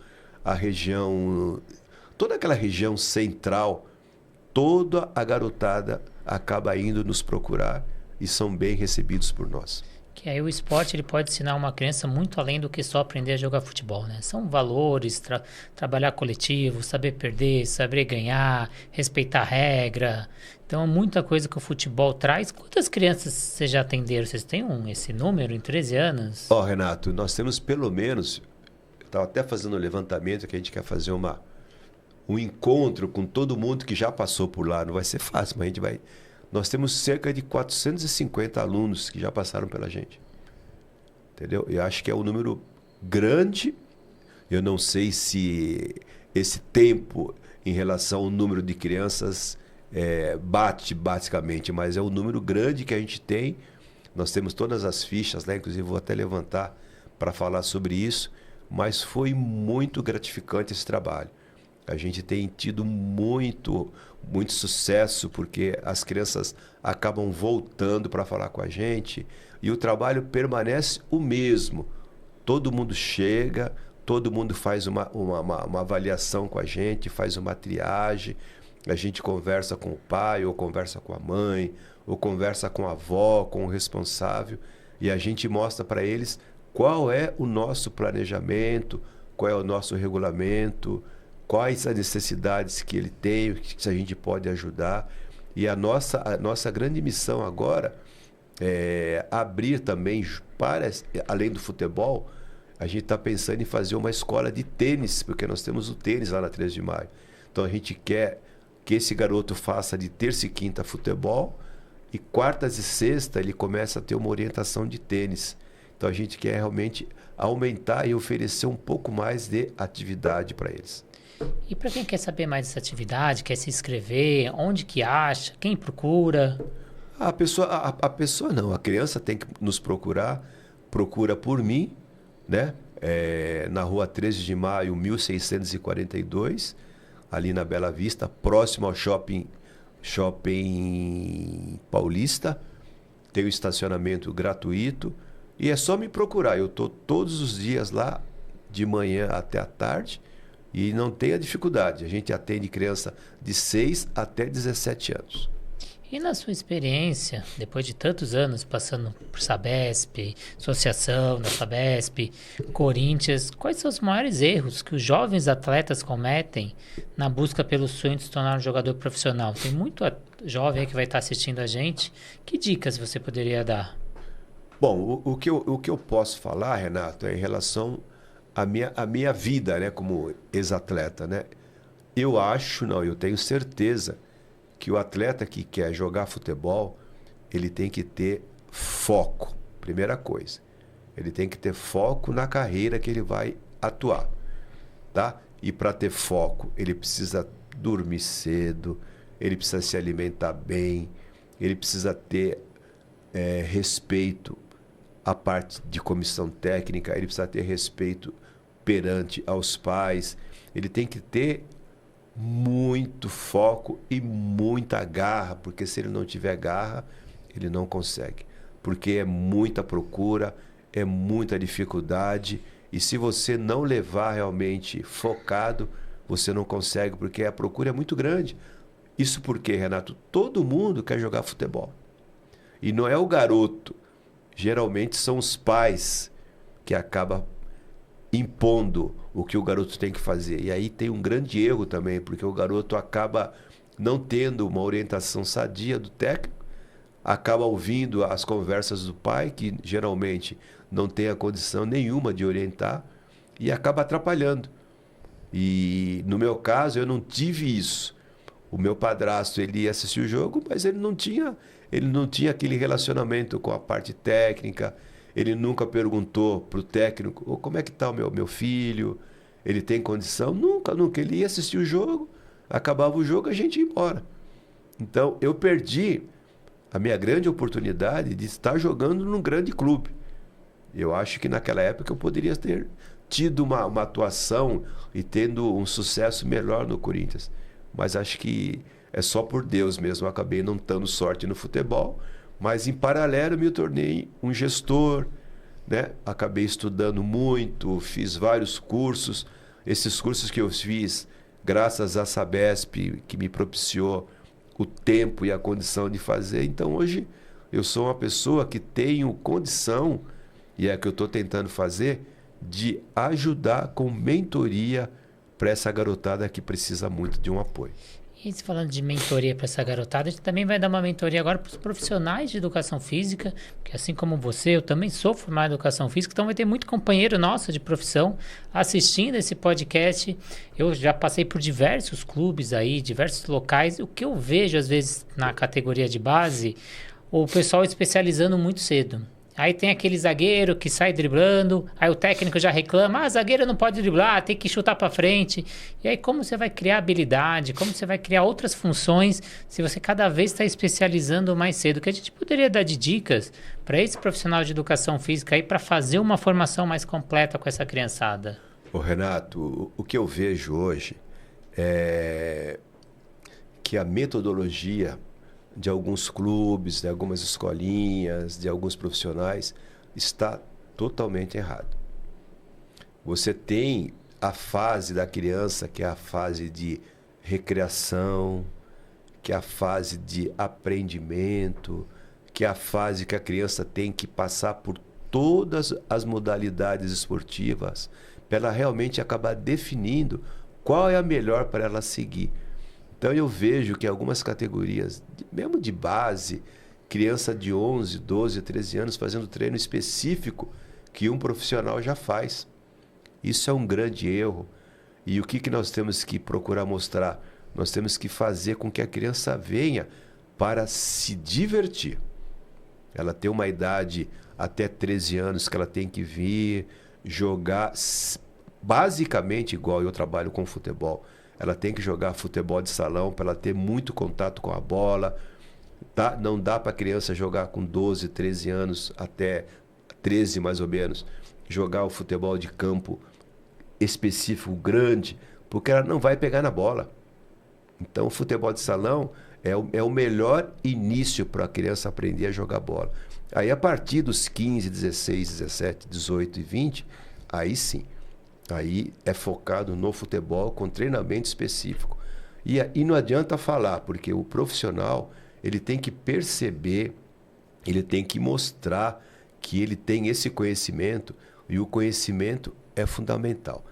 a região, toda aquela região central, toda a garotada acaba indo nos procurar e são bem recebidos por nós.
Que aí o esporte ele pode ensinar uma criança muito além do que só aprender a jogar futebol, né? São valores, trabalhar coletivo, saber perder, saber ganhar, respeitar a regra. Então, muita coisa que o futebol traz. Quantas crianças vocês já atenderam? Vocês têm esse número em 13 anos?
Renato, nós temos pelo menos, eu estava até fazendo um levantamento que a gente quer fazer um encontro com todo mundo que já passou por lá. Não vai ser fácil, mas a gente vai... Nós temos cerca de 450 alunos que já passaram pela gente. Entendeu? Eu acho que é um número grande. Eu não sei se esse tempo em relação ao número de crianças bate basicamente, mas é um número grande que a gente tem. Nós temos todas as fichas, né? Inclusive vou até levantar para falar sobre isso, mas foi muito gratificante esse trabalho. A gente tem tido muito sucesso, porque as crianças acabam voltando para falar com a gente e o trabalho permanece o mesmo. Todo mundo chega, todo mundo faz uma avaliação com a gente, faz uma triagem, a gente conversa com o pai, ou conversa com a mãe, ou conversa com a avó, com o responsável, e a gente mostra para eles qual é o nosso planejamento, qual é o nosso regulamento, quais as necessidades que ele tem, que a gente pode ajudar. E a nossa grande missão agora é abrir também, além do futebol, a gente está pensando em fazer uma escola de tênis, porque nós temos o tênis lá na 13 de Maio. Então a gente quer que esse garoto faça de terça e quinta futebol e quartas e sexta ele começa a ter uma orientação de tênis. Então a gente quer realmente aumentar e oferecer um pouco mais de atividade para eles.
E para quem quer saber mais dessa atividade, quer se inscrever, onde que acha, quem procura?
A pessoa não, a criança tem que nos procurar, procura por mim, né? Na rua 13 de maio, 1642, ali na Bela Vista, próximo ao shopping Paulista. Tem o estacionamento gratuito e é só me procurar. Eu estou todos os dias lá, de manhã até a tarde, e não tenha dificuldade. A gente atende criança de 6 até 17 anos.
E na sua experiência, depois de tantos anos passando por Sabesp, associação da Sabesp, Corinthians, quais são os maiores erros que os jovens atletas cometem na busca pelo sonho de se tornar um jogador profissional? Tem muito jovem aí que vai estar assistindo a gente. Que dicas você poderia dar?
Bom, o que eu posso falar, Renato, é em relação à minha vida, né, como ex-atleta, né? Eu tenho certeza que o atleta que quer jogar futebol, ele tem que ter foco, primeira coisa. Ele tem que ter foco na carreira que ele vai atuar, tá? E para ter foco, ele precisa dormir cedo, ele precisa se alimentar bem, ele precisa ter respeito à parte de comissão técnica, ele precisa ter respeito perante aos pais, ele tem que ter muito foco e muita garra, porque se ele não tiver garra, ele não consegue. Porque é muita procura, é muita dificuldade, e se você não levar realmente focado, você não consegue, porque a procura é muito grande. Isso porque, Renato, todo mundo quer jogar futebol. E não é o garoto, geralmente são os pais que acabam impondo o que o garoto tem que fazer. E aí tem um grande erro também, porque o garoto acaba não tendo uma orientação sadia do técnico, acaba ouvindo as conversas do pai, que geralmente não tem a condição nenhuma de orientar, e acaba atrapalhando. E no meu caso, eu não tive isso. O meu padrasto, ele ia assistir o jogo, mas ele não tinha aquele relacionamento com a parte técnica. Ele nunca perguntou para o técnico, como é que está o meu filho? Ele tem condição? Nunca. Ele ia assistir o jogo, acabava o jogo, a gente ia embora. Então, eu perdi a minha grande oportunidade de estar jogando num grande clube. Eu acho que naquela época eu poderia ter tido uma atuação e tendo um sucesso melhor no Corinthians. Mas acho que é só por Deus mesmo. Eu acabei não dando sorte no futebol. Mas, em paralelo, me tornei um gestor, né? Acabei estudando muito, fiz vários cursos. Esses cursos que eu fiz, graças à Sabesp, que me propiciou o tempo e a condição de fazer. Então, hoje, eu sou uma pessoa que tenho condição, e é o que eu estou tentando fazer, de ajudar com mentoria para essa garotada que precisa muito de um apoio.
E falando de mentoria para essa garotada, a gente também vai dar uma mentoria agora para os profissionais de educação física, que assim como você, eu também sou formado em educação física, então vai ter muito companheiro nosso de profissão assistindo esse podcast. Eu já passei por diversos clubes aí, diversos locais. O que eu vejo, às vezes, na categoria de base, o pessoal especializando muito cedo. Aí tem aquele zagueiro que sai driblando, aí o técnico já reclama, zagueiro não pode driblar, tem que chutar para frente. E aí como você vai criar habilidade, como você vai criar outras funções se você cada vez está especializando mais cedo? O que a gente poderia dar de dicas para esse profissional de educação física aí para fazer uma formação mais completa com essa criançada?
Ô Renato, o que eu vejo hoje é que a metodologia de alguns clubes, de algumas escolinhas, de alguns profissionais, está totalmente errado. Você tem a fase da criança, que é a fase de recreação, que é a fase de aprendimento, que é a fase que a criança tem que passar por todas as modalidades esportivas, para ela realmente acabar definindo qual é a melhor para ela seguir. Então eu vejo que algumas categorias, mesmo de base, criança de 11, 12, 13 anos fazendo treino específico que um profissional já faz. Isso é um grande erro. E o que nós temos que procurar mostrar? Nós temos que fazer com que a criança venha para se divertir. Ela tem uma idade até 13 anos que ela tem que vir jogar basicamente igual eu trabalho com futebol. Ela tem que jogar futebol de salão para ela ter muito contato com a bola. Tá? Não dá para a criança jogar com 12, 13 anos, até 13 mais ou menos, jogar o futebol de campo específico, grande, porque ela não vai pegar na bola. Então o futebol de salão é o melhor início para a criança aprender a jogar bola. Aí a partir dos 15, 16, 17, 18 e 20, aí sim. Aí é focado no futebol com treinamento específico. E não adianta falar, porque o profissional ele tem que perceber, ele tem que mostrar que ele tem esse conhecimento, e o conhecimento é fundamental.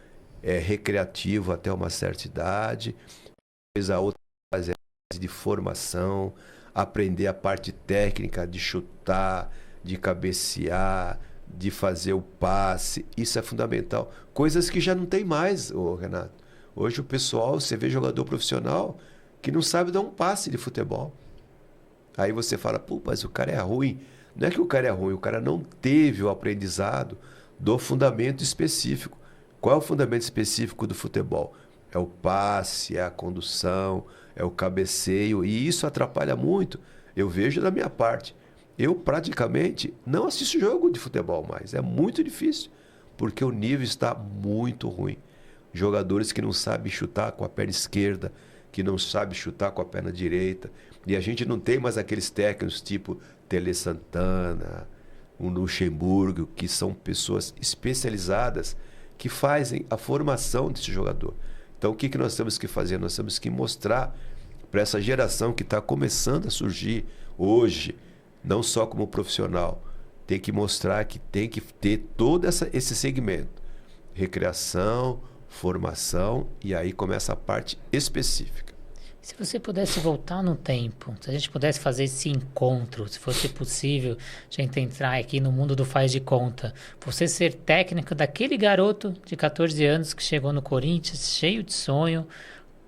É recreativo até uma certa idade, depois a outra fase é de formação, aprender a parte técnica de chutar, de cabecear, de fazer o passe, isso é fundamental. Coisas que já não tem mais, Renato. Hoje o pessoal, você vê jogador profissional que não sabe dar um passe de futebol. Aí você fala, pô, mas o cara é ruim. Não é que o cara é ruim, o cara não teve o aprendizado do fundamento específico. Qual é o fundamento específico do futebol? É o passe, é a condução, é o cabeceio, e isso atrapalha muito. Eu vejo da minha parte. Eu praticamente não assisto jogo de futebol mais. É muito difícil, porque o nível está muito ruim. Jogadores que não sabem chutar com a perna esquerda, que não sabem chutar com a perna direita. E a gente não tem mais aqueles técnicos tipo Tele Santana, o Luxemburgo, que são pessoas especializadas que fazem a formação desse jogador. Então, o que nós temos que fazer? Nós temos que mostrar para essa geração que está começando a surgir hoje, não só como profissional, tem que mostrar que tem que ter todo esse segmento. Recreação, formação, e aí começa a parte específica.
Se você pudesse voltar no tempo, se a gente pudesse fazer esse encontro, se fosse possível a gente entrar aqui no mundo do faz de conta, você ser técnico daquele garoto de 14 anos que chegou no Corinthians, cheio de sonho,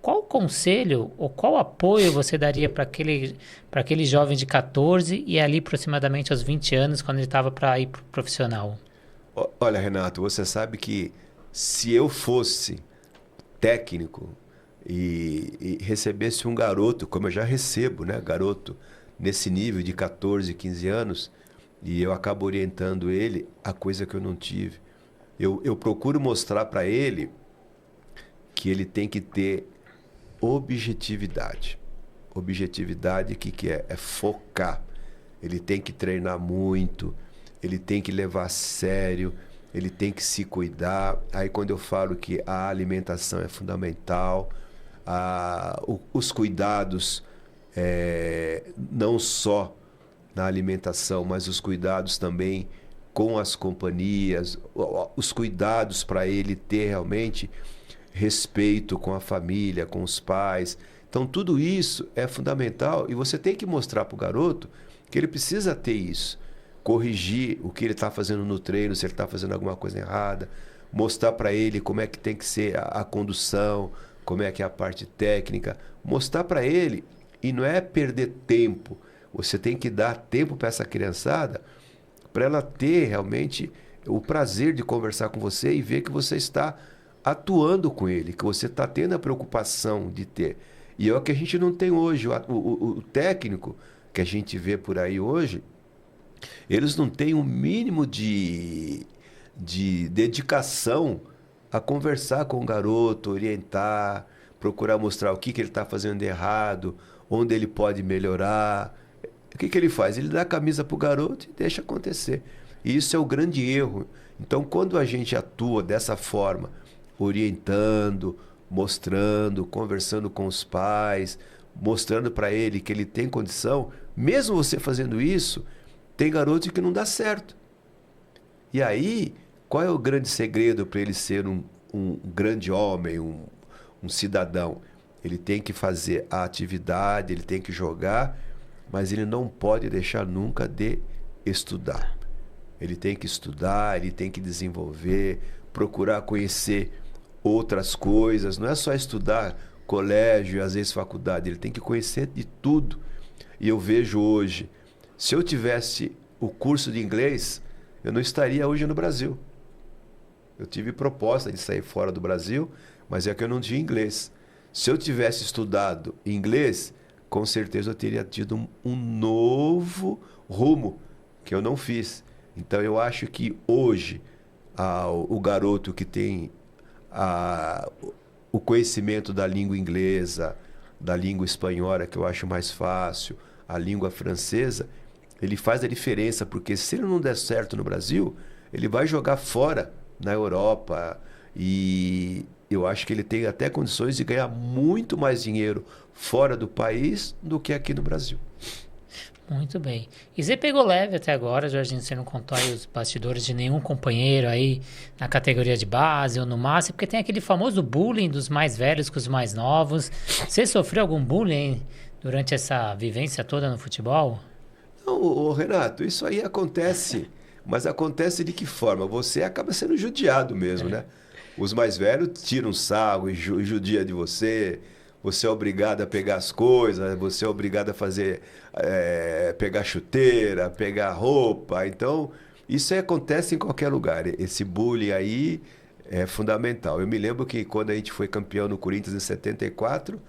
qual conselho ou qual apoio você daria para aquele jovem de 14 e ali aproximadamente aos 20 anos, quando ele estava para ir para o profissional?
Olha, Renato, você sabe que se eu fosse técnico e recebesse um garoto, como eu já recebo, né, garoto nesse nível de 14, 15 anos, e eu acabo orientando ele a coisa que eu não tive. Eu procuro mostrar para ele que ele tem que ter objetividade. Objetividade, o que é? É focar. Ele tem que treinar muito, ele tem que levar a sério, ele tem que se cuidar. Aí quando eu falo que a alimentação é fundamental, os cuidados, não só na alimentação, mas os cuidados também com as companhias, os cuidados para ele ter realmente respeito com a família, com os pais. Então tudo isso é fundamental e você tem que mostrar para o garoto que ele precisa ter isso. Corrigir o que ele está fazendo no treino, se ele está fazendo alguma coisa errada, mostrar para ele como é que tem que ser a condução, como é que é a parte técnica, mostrar para ele, e não é perder tempo, você tem que dar tempo para essa criançada, para ela ter realmente o prazer de conversar com você e ver que você está atuando com ele, que você está tendo a preocupação de ter. E é o que a gente não tem hoje, o técnico que a gente vê por aí hoje, eles não têm um mínimo de dedicação a conversar com o garoto, orientar, procurar mostrar o que ele está fazendo de errado, onde ele pode melhorar. O que ele faz? Ele dá a camisa para o garoto e deixa acontecer. E isso é o grande erro. Então, quando a gente atua dessa forma, orientando, mostrando, conversando com os pais, mostrando para ele que ele tem condição, mesmo você fazendo isso, tem garoto que não dá certo. E aí, qual é o grande segredo para ele ser um grande homem, um cidadão? Ele tem que fazer a atividade, ele tem que jogar, mas ele não pode deixar nunca de estudar. Ele tem que estudar, ele tem que desenvolver, procurar conhecer outras coisas. Não é só estudar colégio e às vezes faculdade, ele tem que conhecer de tudo. E eu vejo hoje, se eu tivesse o curso de inglês, eu não estaria hoje no Brasil. Eu tive proposta de sair fora do Brasil, mas é que eu não tinha inglês. Se eu tivesse estudado inglês, com certeza eu teria tido um novo rumo, que eu não fiz. Então eu acho que hoje o garoto que tem o conhecimento da língua inglesa, da língua espanhola, que eu acho mais fácil, a língua francesa, ele faz a diferença, porque se ele não der certo no Brasil, ele vai jogar fora, na Europa, e eu acho que ele tem até condições de ganhar muito mais dinheiro fora do país do que aqui no Brasil.
Muito bem. E você pegou leve até agora, Jorginho, você não contou aí os bastidores de nenhum companheiro aí na categoria de base ou no máximo, porque tem aquele famoso bullying dos mais velhos com os mais novos. Você sofreu algum bullying durante essa vivência toda no futebol?
Não, Renato, isso aí acontece, mas acontece de que forma? Você acaba sendo judiado mesmo, né? Os mais velhos tiram sarro e judia de você. Você é obrigado a pegar as coisas, você é obrigado a fazer, pegar chuteira, pegar roupa. Então, isso aí acontece em qualquer lugar. Esse bullying aí é fundamental. Eu me lembro que quando a gente foi campeão no Corinthians em 74,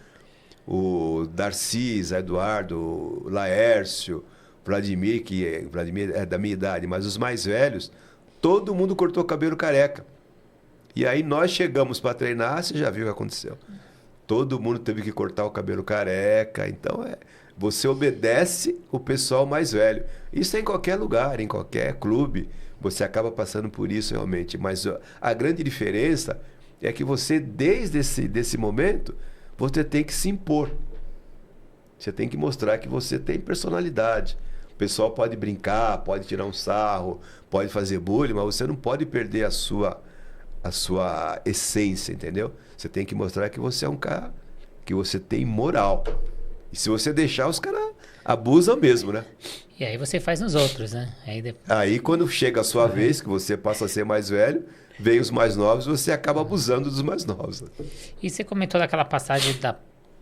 o Darcy, Eduardo, o Laércio, Vladimir, Vladimir é da minha idade, mas os mais velhos, todo mundo cortou o cabelo careca. E aí nós chegamos para treinar, você já viu o que aconteceu. Todo mundo teve que cortar o cabelo careca. Então, você obedece o pessoal mais velho. Isso é em qualquer lugar, em qualquer clube. Você acaba passando por isso realmente. Mas a grande diferença é que você, desde desse momento, você tem que se impor. Você tem que mostrar que você tem personalidade. O pessoal pode brincar, pode tirar um sarro, pode fazer bullying, mas você não pode perder a sua essência, entendeu? Você tem que mostrar que você é um cara, que você tem moral. E se você deixar, os caras abusam mesmo, né?
E aí você faz nos outros, né?
Aí quando chega a sua vez, que você passa a ser mais velho, vem os mais novos, você acaba abusando dos mais novos. Né?
E você comentou daquela passagem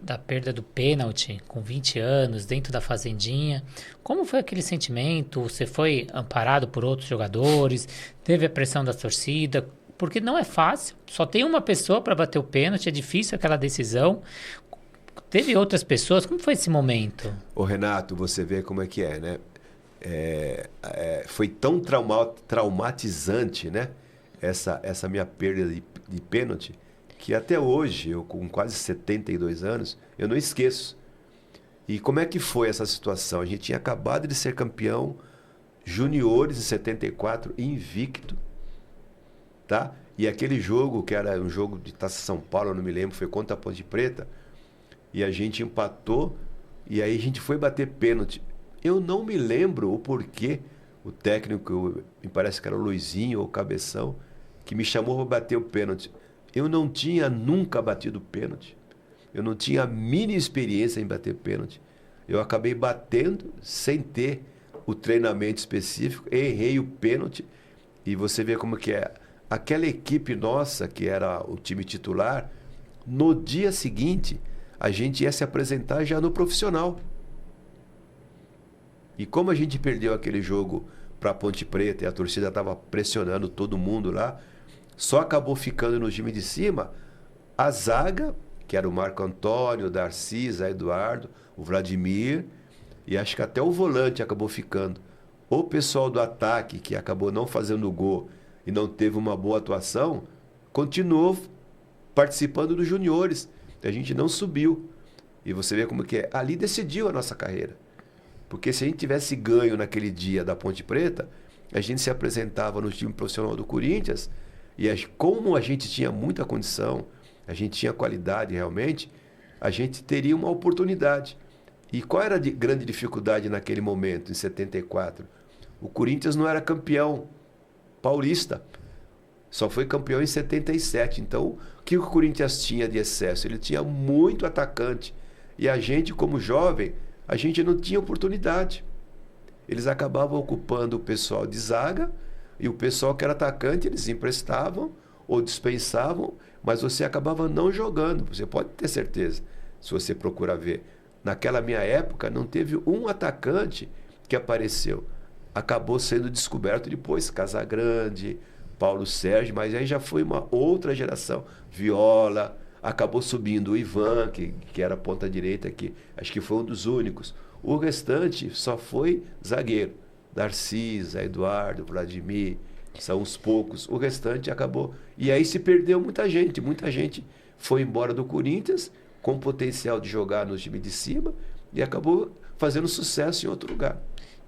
da perda do pênalti com 20 anos dentro da fazendinha. Como foi aquele sentimento? Você foi amparado por outros jogadores? Teve a pressão da torcida? Porque não é fácil, só tem uma pessoa para bater o pênalti, é difícil aquela decisão. Teve outras pessoas, como foi esse momento?
Ô Renato, você vê como é que é, né? Foi tão traumatizante, né? Essa minha perda de pênalti, que até hoje, eu com quase 72 anos, eu não esqueço. E como é que foi essa situação? A gente tinha acabado de ser campeão juniores em 74, invicto. Tá? E aquele jogo, que era um jogo de Taça São Paulo, eu não me lembro, foi contra a Ponte Preta, e a gente empatou, e aí a gente foi bater pênalti. Eu não me lembro o porquê, o técnico, me parece que era o Luizinho ou o Cabeção, que me chamou para bater o pênalti. Eu não tinha nunca batido pênalti, eu não tinha a mínima experiência em bater pênalti. Eu acabei batendo sem ter o treinamento específico, errei o pênalti, e você vê como que é. Aquela equipe nossa, que era o time titular, no dia seguinte, a gente ia se apresentar já no profissional. E como a gente perdeu aquele jogo para a Ponte Preta e a torcida estava pressionando todo mundo lá, só acabou ficando no time de cima a zaga, que era o Marco Antônio, o Darcy, o Eduardo, o Vladimir, e acho que até o volante acabou ficando. O pessoal do ataque, que acabou não fazendo gol e não teve uma boa atuação, continuou participando dos juniores. A gente não subiu. E você vê como que é. Ali decidiu a nossa carreira. Porque se a gente tivesse ganho naquele dia da Ponte Preta, a gente se apresentava no time profissional do Corinthians, e como a gente tinha muita condição, a gente tinha qualidade realmente, a gente teria uma oportunidade. E qual era a grande dificuldade naquele momento, em 74? O Corinthians não era campeão paulista. Só foi campeão em 77. Então, o que o Corinthians tinha de excesso? Ele tinha muito atacante. E a gente, como jovem, a gente não tinha oportunidade. Eles acabavam ocupando o pessoal de zaga, e o pessoal que era atacante, eles emprestavam ou dispensavam, mas você acabava não jogando. Você pode ter certeza, se você procurar ver. naquela minha época, não teve um atacante que apareceu. Acabou sendo descoberto depois, Casagrande, Paulo Sérgio, mas aí já foi uma outra geração. Viola, acabou subindo o Ivan, que era ponta direita, que acho que foi um dos únicos. O restante só foi zagueiro. Narcisa, Eduardo, Vladimir, são os poucos. O restante acabou. E aí se perdeu muita gente. Muita gente foi embora do Corinthians com potencial de jogar no time de cima e acabou fazendo sucesso em outro lugar.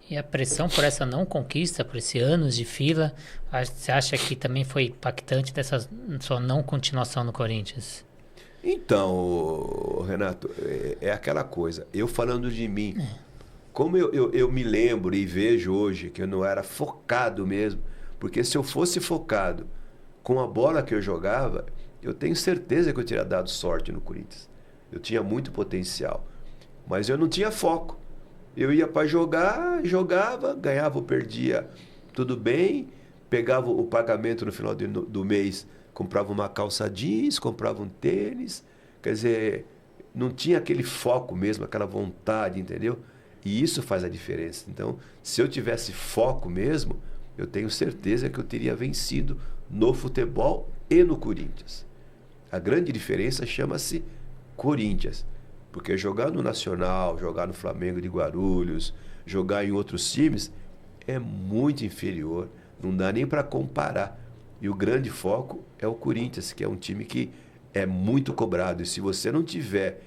E a pressão por essa não conquista, por esses anos de fila, você acha que também foi impactante dessa sua não continuação no Corinthians?
Então, Renato, é aquela coisa. Eu falando de mim, como eu me lembro e vejo hoje que eu não era focado mesmo, porque se eu fosse focado com a bola que eu jogava, eu tenho certeza que eu teria dado sorte no Corinthians. Eu tinha muito potencial, mas eu não tinha foco. Eu ia para jogar, jogava, ganhava ou perdia, tudo bem, pegava o pagamento no final do mês, comprava uma calça jeans, comprava um tênis, quer dizer, não tinha aquele foco mesmo, aquela vontade, entendeu? E isso faz a diferença. Então, se eu tivesse foco mesmo, eu tenho certeza que eu teria vencido no futebol e no Corinthians. A grande diferença chama-se Corinthians. Porque jogar no Nacional, jogar no Flamengo de Guarulhos, jogar em outros times, é muito inferior. Não dá nem para comparar. E o grande foco é o Corinthians, que é um time que é muito cobrado. E se você não tiver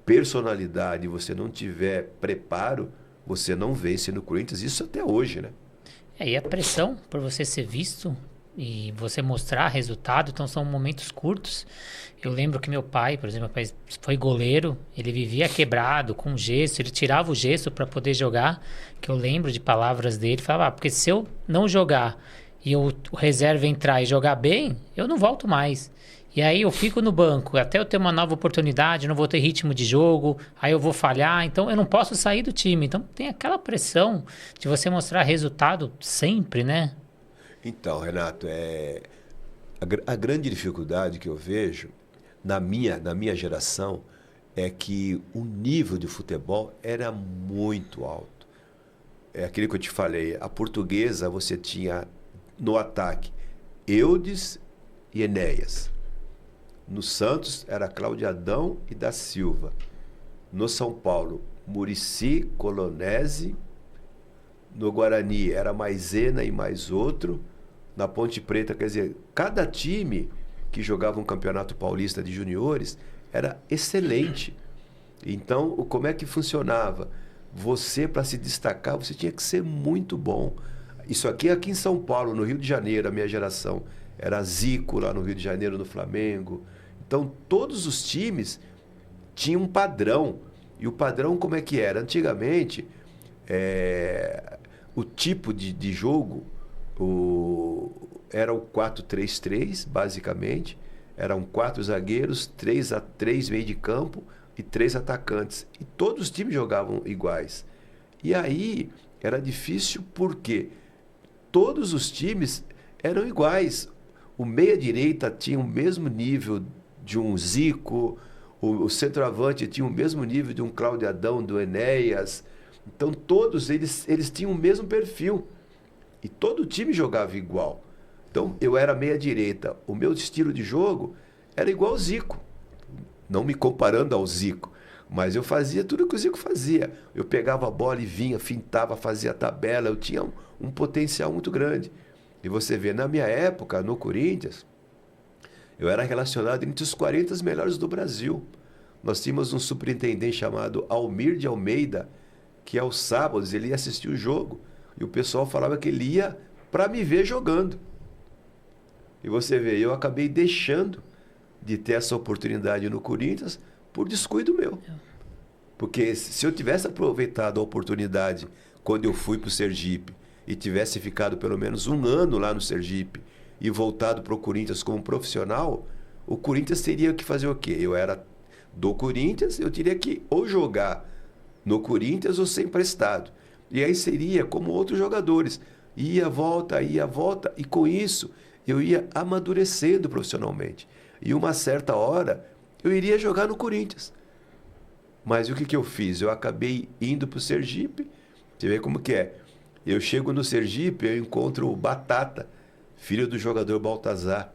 personalidade, você não tiver preparo, você não vence no Corinthians. Isso até hoje, né?
E a pressão por você ser visto e você mostrar resultado, então são momentos curtos. Eu lembro que meu pai, por exemplo, meu pai foi goleiro, ele vivia quebrado, com gesso, ele tirava o gesso para poder jogar, que eu lembro de palavras dele, falava, porque se eu não jogar e o reserva entrar e jogar bem, eu não volto mais. E aí eu fico no banco, até eu ter uma nova oportunidade, não vou ter ritmo de jogo, aí eu vou falhar, então eu não posso sair do time. Então tem aquela pressão de você mostrar resultado sempre, né?
Então, Renato, a grande dificuldade que eu vejo na minha geração é que o nível de futebol era muito alto. É aquilo que eu te falei, a Portuguesa você tinha no ataque Eudes e Enéas. No Santos era Cláudio Adão e da Silva. No São Paulo, Muricy, Colonese. No Guarani era Maisena e mais outro. Na Ponte Preta, quer dizer, cada time que jogava um campeonato paulista de juniores era excelente. Então, como é que funcionava? Você, para se destacar, você tinha que ser muito bom. Isso aqui em São Paulo, no Rio de Janeiro, a minha geração era Zico lá no Rio de Janeiro, no Flamengo. Então, todos os times tinham um padrão. E o padrão como é que era? Antigamente, o tipo de jogo era o 4-3-3, basicamente. Eram 4 zagueiros, 3 meio de campo e 3 atacantes. E todos os times jogavam iguais. E aí era difícil porque todos os times eram iguais. O meia-direita tinha o mesmo nível de um Zico, o centroavante tinha o mesmo nível de um Cláudio Adão, do Enéas. Então todos eles tinham o mesmo perfil. E todo time jogava igual. Então eu era meia-direita. O meu estilo de jogo era igual ao Zico. Não me comparando ao Zico, mas eu fazia tudo que o Zico fazia. Eu pegava a bola e vinha, fintava, fazia tabela. Eu tinha um potencial muito grande. E você vê, na minha época, no Corinthians, eu era relacionado entre os 40 melhores do Brasil. Nós tínhamos um superintendente chamado Almir de Almeida, que aos sábados ele ia assistir o jogo. E o pessoal falava que ele ia para me ver jogando. E você vê, eu acabei deixando de ter essa oportunidade no Corinthians por descuido meu. Porque se eu tivesse aproveitado a oportunidade quando eu fui para o Sergipe e tivesse ficado pelo menos um ano lá no Sergipe e voltado para o Corinthians como profissional, o Corinthians teria que fazer o quê? Eu era do Corinthians, eu teria que ou jogar no Corinthians ou ser emprestado. E aí seria como outros jogadores. Ia, volta, e com isso eu ia amadurecendo profissionalmente. E uma certa hora eu iria jogar no Corinthians. Mas o que que eu fiz? Eu acabei indo para o Sergipe. Você vê como que é. Eu chego no Sergipe, eu encontro o Batata, filho do jogador Baltazar,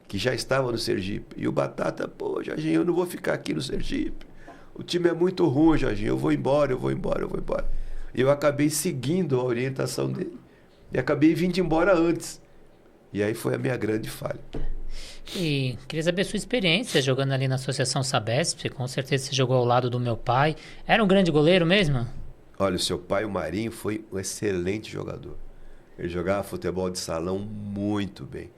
que já estava no Sergipe. E o Batata, pô, Jorginho, eu não vou ficar aqui no Sergipe. O time é muito ruim, Jorginho, eu vou embora. E eu acabei seguindo a orientação dele. E acabei vindo embora antes. E aí foi a minha grande falha.
E queria saber a sua experiência jogando ali na Associação Sabesp. Com certeza você jogou ao lado do meu pai. Era um grande goleiro mesmo?
Olha, o seu pai, o Marinho, foi um excelente jogador. Ele jogava futebol de salão muito bem.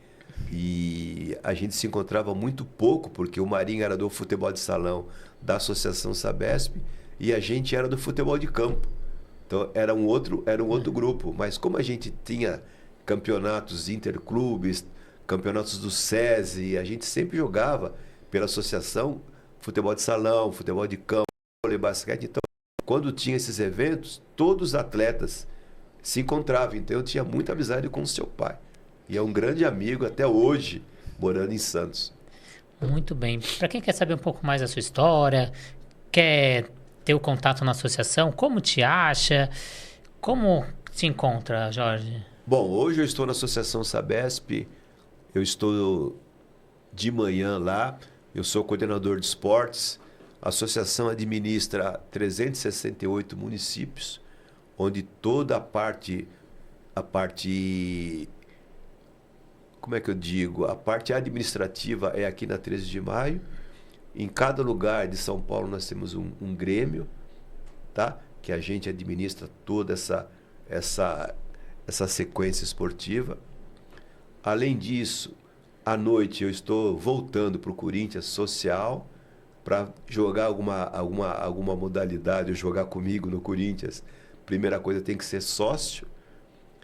E a gente se encontrava muito pouco, porque o Marinho era do futebol de salão da Associação Sabesp e a gente era do futebol de campo. Então era um outro grupo. Mas como a gente tinha campeonatos interclubes, campeonatos do SESI, a gente sempre jogava pela associação futebol de salão, futebol de campo, vôlei, basquete. Então, quando tinha esses eventos, todos os atletas se encontravam. Então eu tinha muita amizade com o seu pai. E é um grande amigo até hoje, morando em Santos.
Muito bem. Para quem quer saber um pouco mais da sua história, quer ter o contato na associação, como te acha? Como se encontra, Jorge?
Bom, hoje eu estou na Associação Sabesp, eu estou de manhã lá, eu sou coordenador de esportes. A associação administra 368 municípios, onde toda a parte, como é que eu digo? A parte administrativa é aqui na 13 de Maio. Em cada lugar de São Paulo nós temos um grêmio, tá? Que a gente administra toda essa sequência esportiva. Além disso, à noite eu estou voltando para o Corinthians Social para jogar alguma modalidade, ou jogar comigo no Corinthians. Primeira coisa, tem que ser sócio.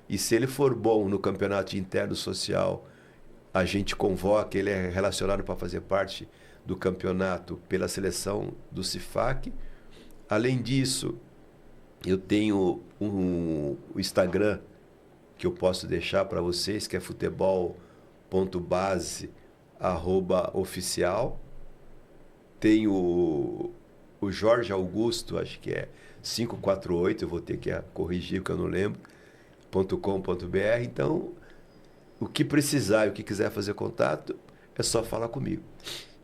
E se ele for bom no campeonato interno social, a gente convoca, ele é relacionado para fazer parte do campeonato pela seleção do CIFAC. Além disso, eu tenho o Instagram que eu posso deixar para vocês, que é futebol.base@oficial. Tenho o Jorge Augusto, acho que é 548, eu vou ter que corrigir porque eu não lembro, .com.br. Então, o que precisar e o que quiser fazer contato, é só falar comigo.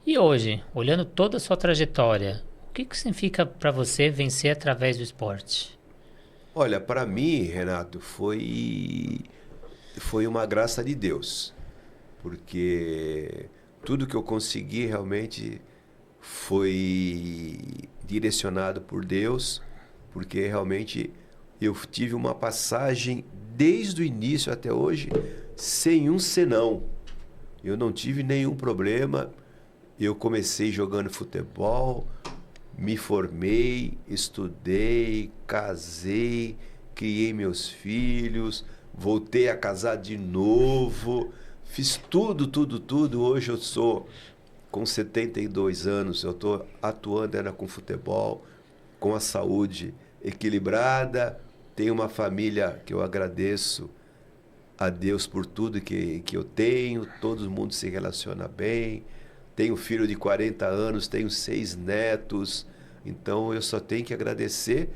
E hoje, olhando toda a sua trajetória, o que significa para você vencer através do esporte?
Olha, para mim, Renato, foi uma graça de Deus, porque tudo que eu consegui realmente foi direcionado por Deus, porque realmente eu tive uma passagem desde o início até hoje sem um senão. Eu não tive nenhum problema. Eu comecei jogando futebol, me formei, estudei, casei, criei meus filhos, voltei a casar de novo, fiz tudo. Hoje eu sou com 72 anos, eu estou atuando ainda com futebol, com a saúde equilibrada, tenho uma família que eu agradeço a Deus por tudo que eu tenho, todo mundo se relaciona bem, tenho filho de 40 anos, tenho 6 netos, então eu só tenho que agradecer,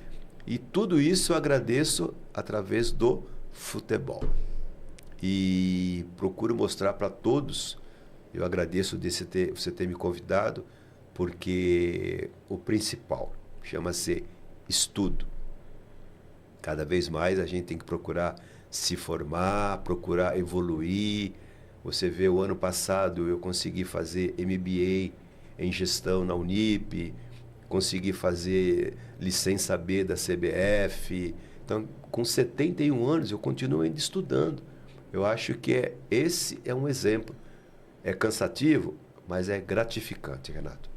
e tudo isso eu agradeço através do futebol. E procuro mostrar para todos, eu agradeço de você ter me convidado, porque o principal chama-se estudo. Cada vez mais a gente tem que procurar se formar, procurar evoluir. Você vê, o ano passado eu consegui fazer MBA em gestão na Unip, consegui fazer licença B da CBF. Então, com 71 anos, eu continuo ainda estudando. Eu acho que esse é um exemplo. É cansativo, mas é gratificante, Renato.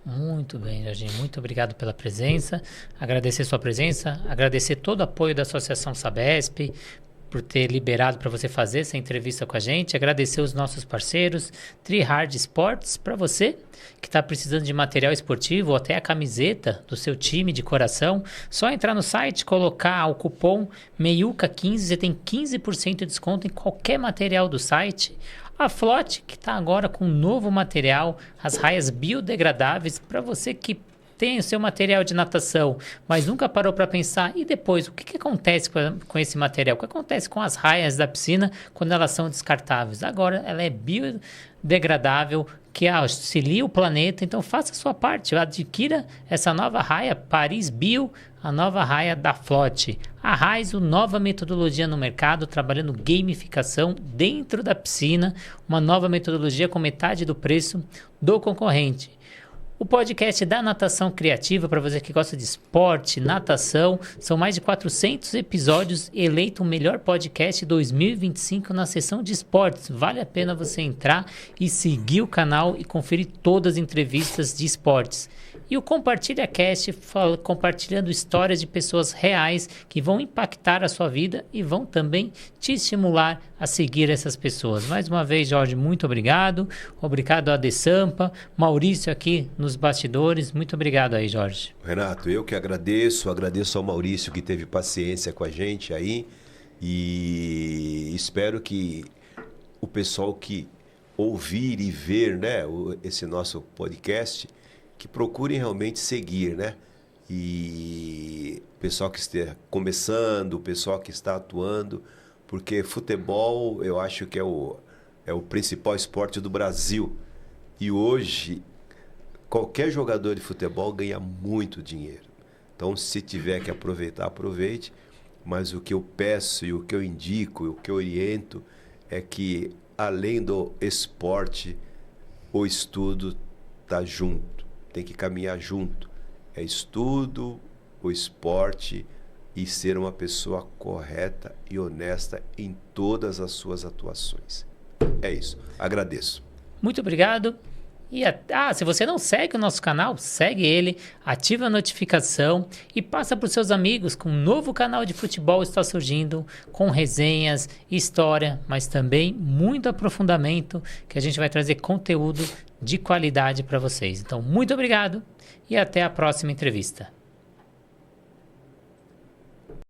Muito bem, Jorginho. Muito obrigado pela presença. Agradecer sua presença, agradecer todo o apoio da Associação Sabesp, por ter liberado para você fazer essa entrevista com a gente. Agradecer os nossos parceiros, Trihard Sports, para você que está precisando de material esportivo ou até a camiseta do seu time de coração. Só entrar no site, colocar o cupom MEIUCA15, você tem 15% de desconto em qualquer material do site. A Flote, que está agora com um novo material, as raias biodegradáveis, para você que tem o seu material de natação, mas nunca parou para pensar, e depois, o que acontece com esse material? O que acontece com as raias da piscina quando elas são descartáveis? Agora, ela é biodegradável, que auxilia o planeta, então faça a sua parte, adquira essa nova raia Paris Bio, a nova raia da Flote. A Raizo, nova metodologia no mercado, trabalhando gamificação dentro da piscina, uma nova metodologia com metade do preço do concorrente. O podcast da Natação Criativa, para você que gosta de esporte, natação, são mais de 400 episódios, eleito o melhor podcast 2025 na seção de esportes. Vale a pena você entrar e seguir o canal e conferir todas as entrevistas de esportes. E o Compartilha Cast, compartilhando histórias de pessoas reais que vão impactar a sua vida e vão também te estimular a seguir essas pessoas. Mais uma vez, Jorge, muito obrigado. Obrigado a De Sampa, Maurício aqui nos bastidores. Muito obrigado aí, Jorge.
Renato, eu que agradeço ao Maurício que teve paciência com a gente aí e espero que o pessoal que ouvir e ver, né, esse nosso podcast, que procurem realmente seguir, né? E o pessoal que esteja começando, o pessoal que está atuando, porque futebol eu acho que é o principal esporte do Brasil. E hoje, qualquer jogador de futebol ganha muito dinheiro. Então, se tiver que aproveitar, aproveite. Mas o que eu peço e o que eu indico, o que eu oriento, é que além do esporte, o estudo está junto. Tem que caminhar junto. É estudo, o esporte e ser uma pessoa correta e honesta em todas as suas atuações. É isso. Agradeço.
Muito obrigado. E se você não segue o nosso canal, segue ele, ativa a notificação e passa para os seus amigos que um novo canal de futebol está surgindo com resenhas, história, mas também muito aprofundamento, que a gente vai trazer conteúdo de qualidade para vocês. Então, muito obrigado e até a próxima entrevista.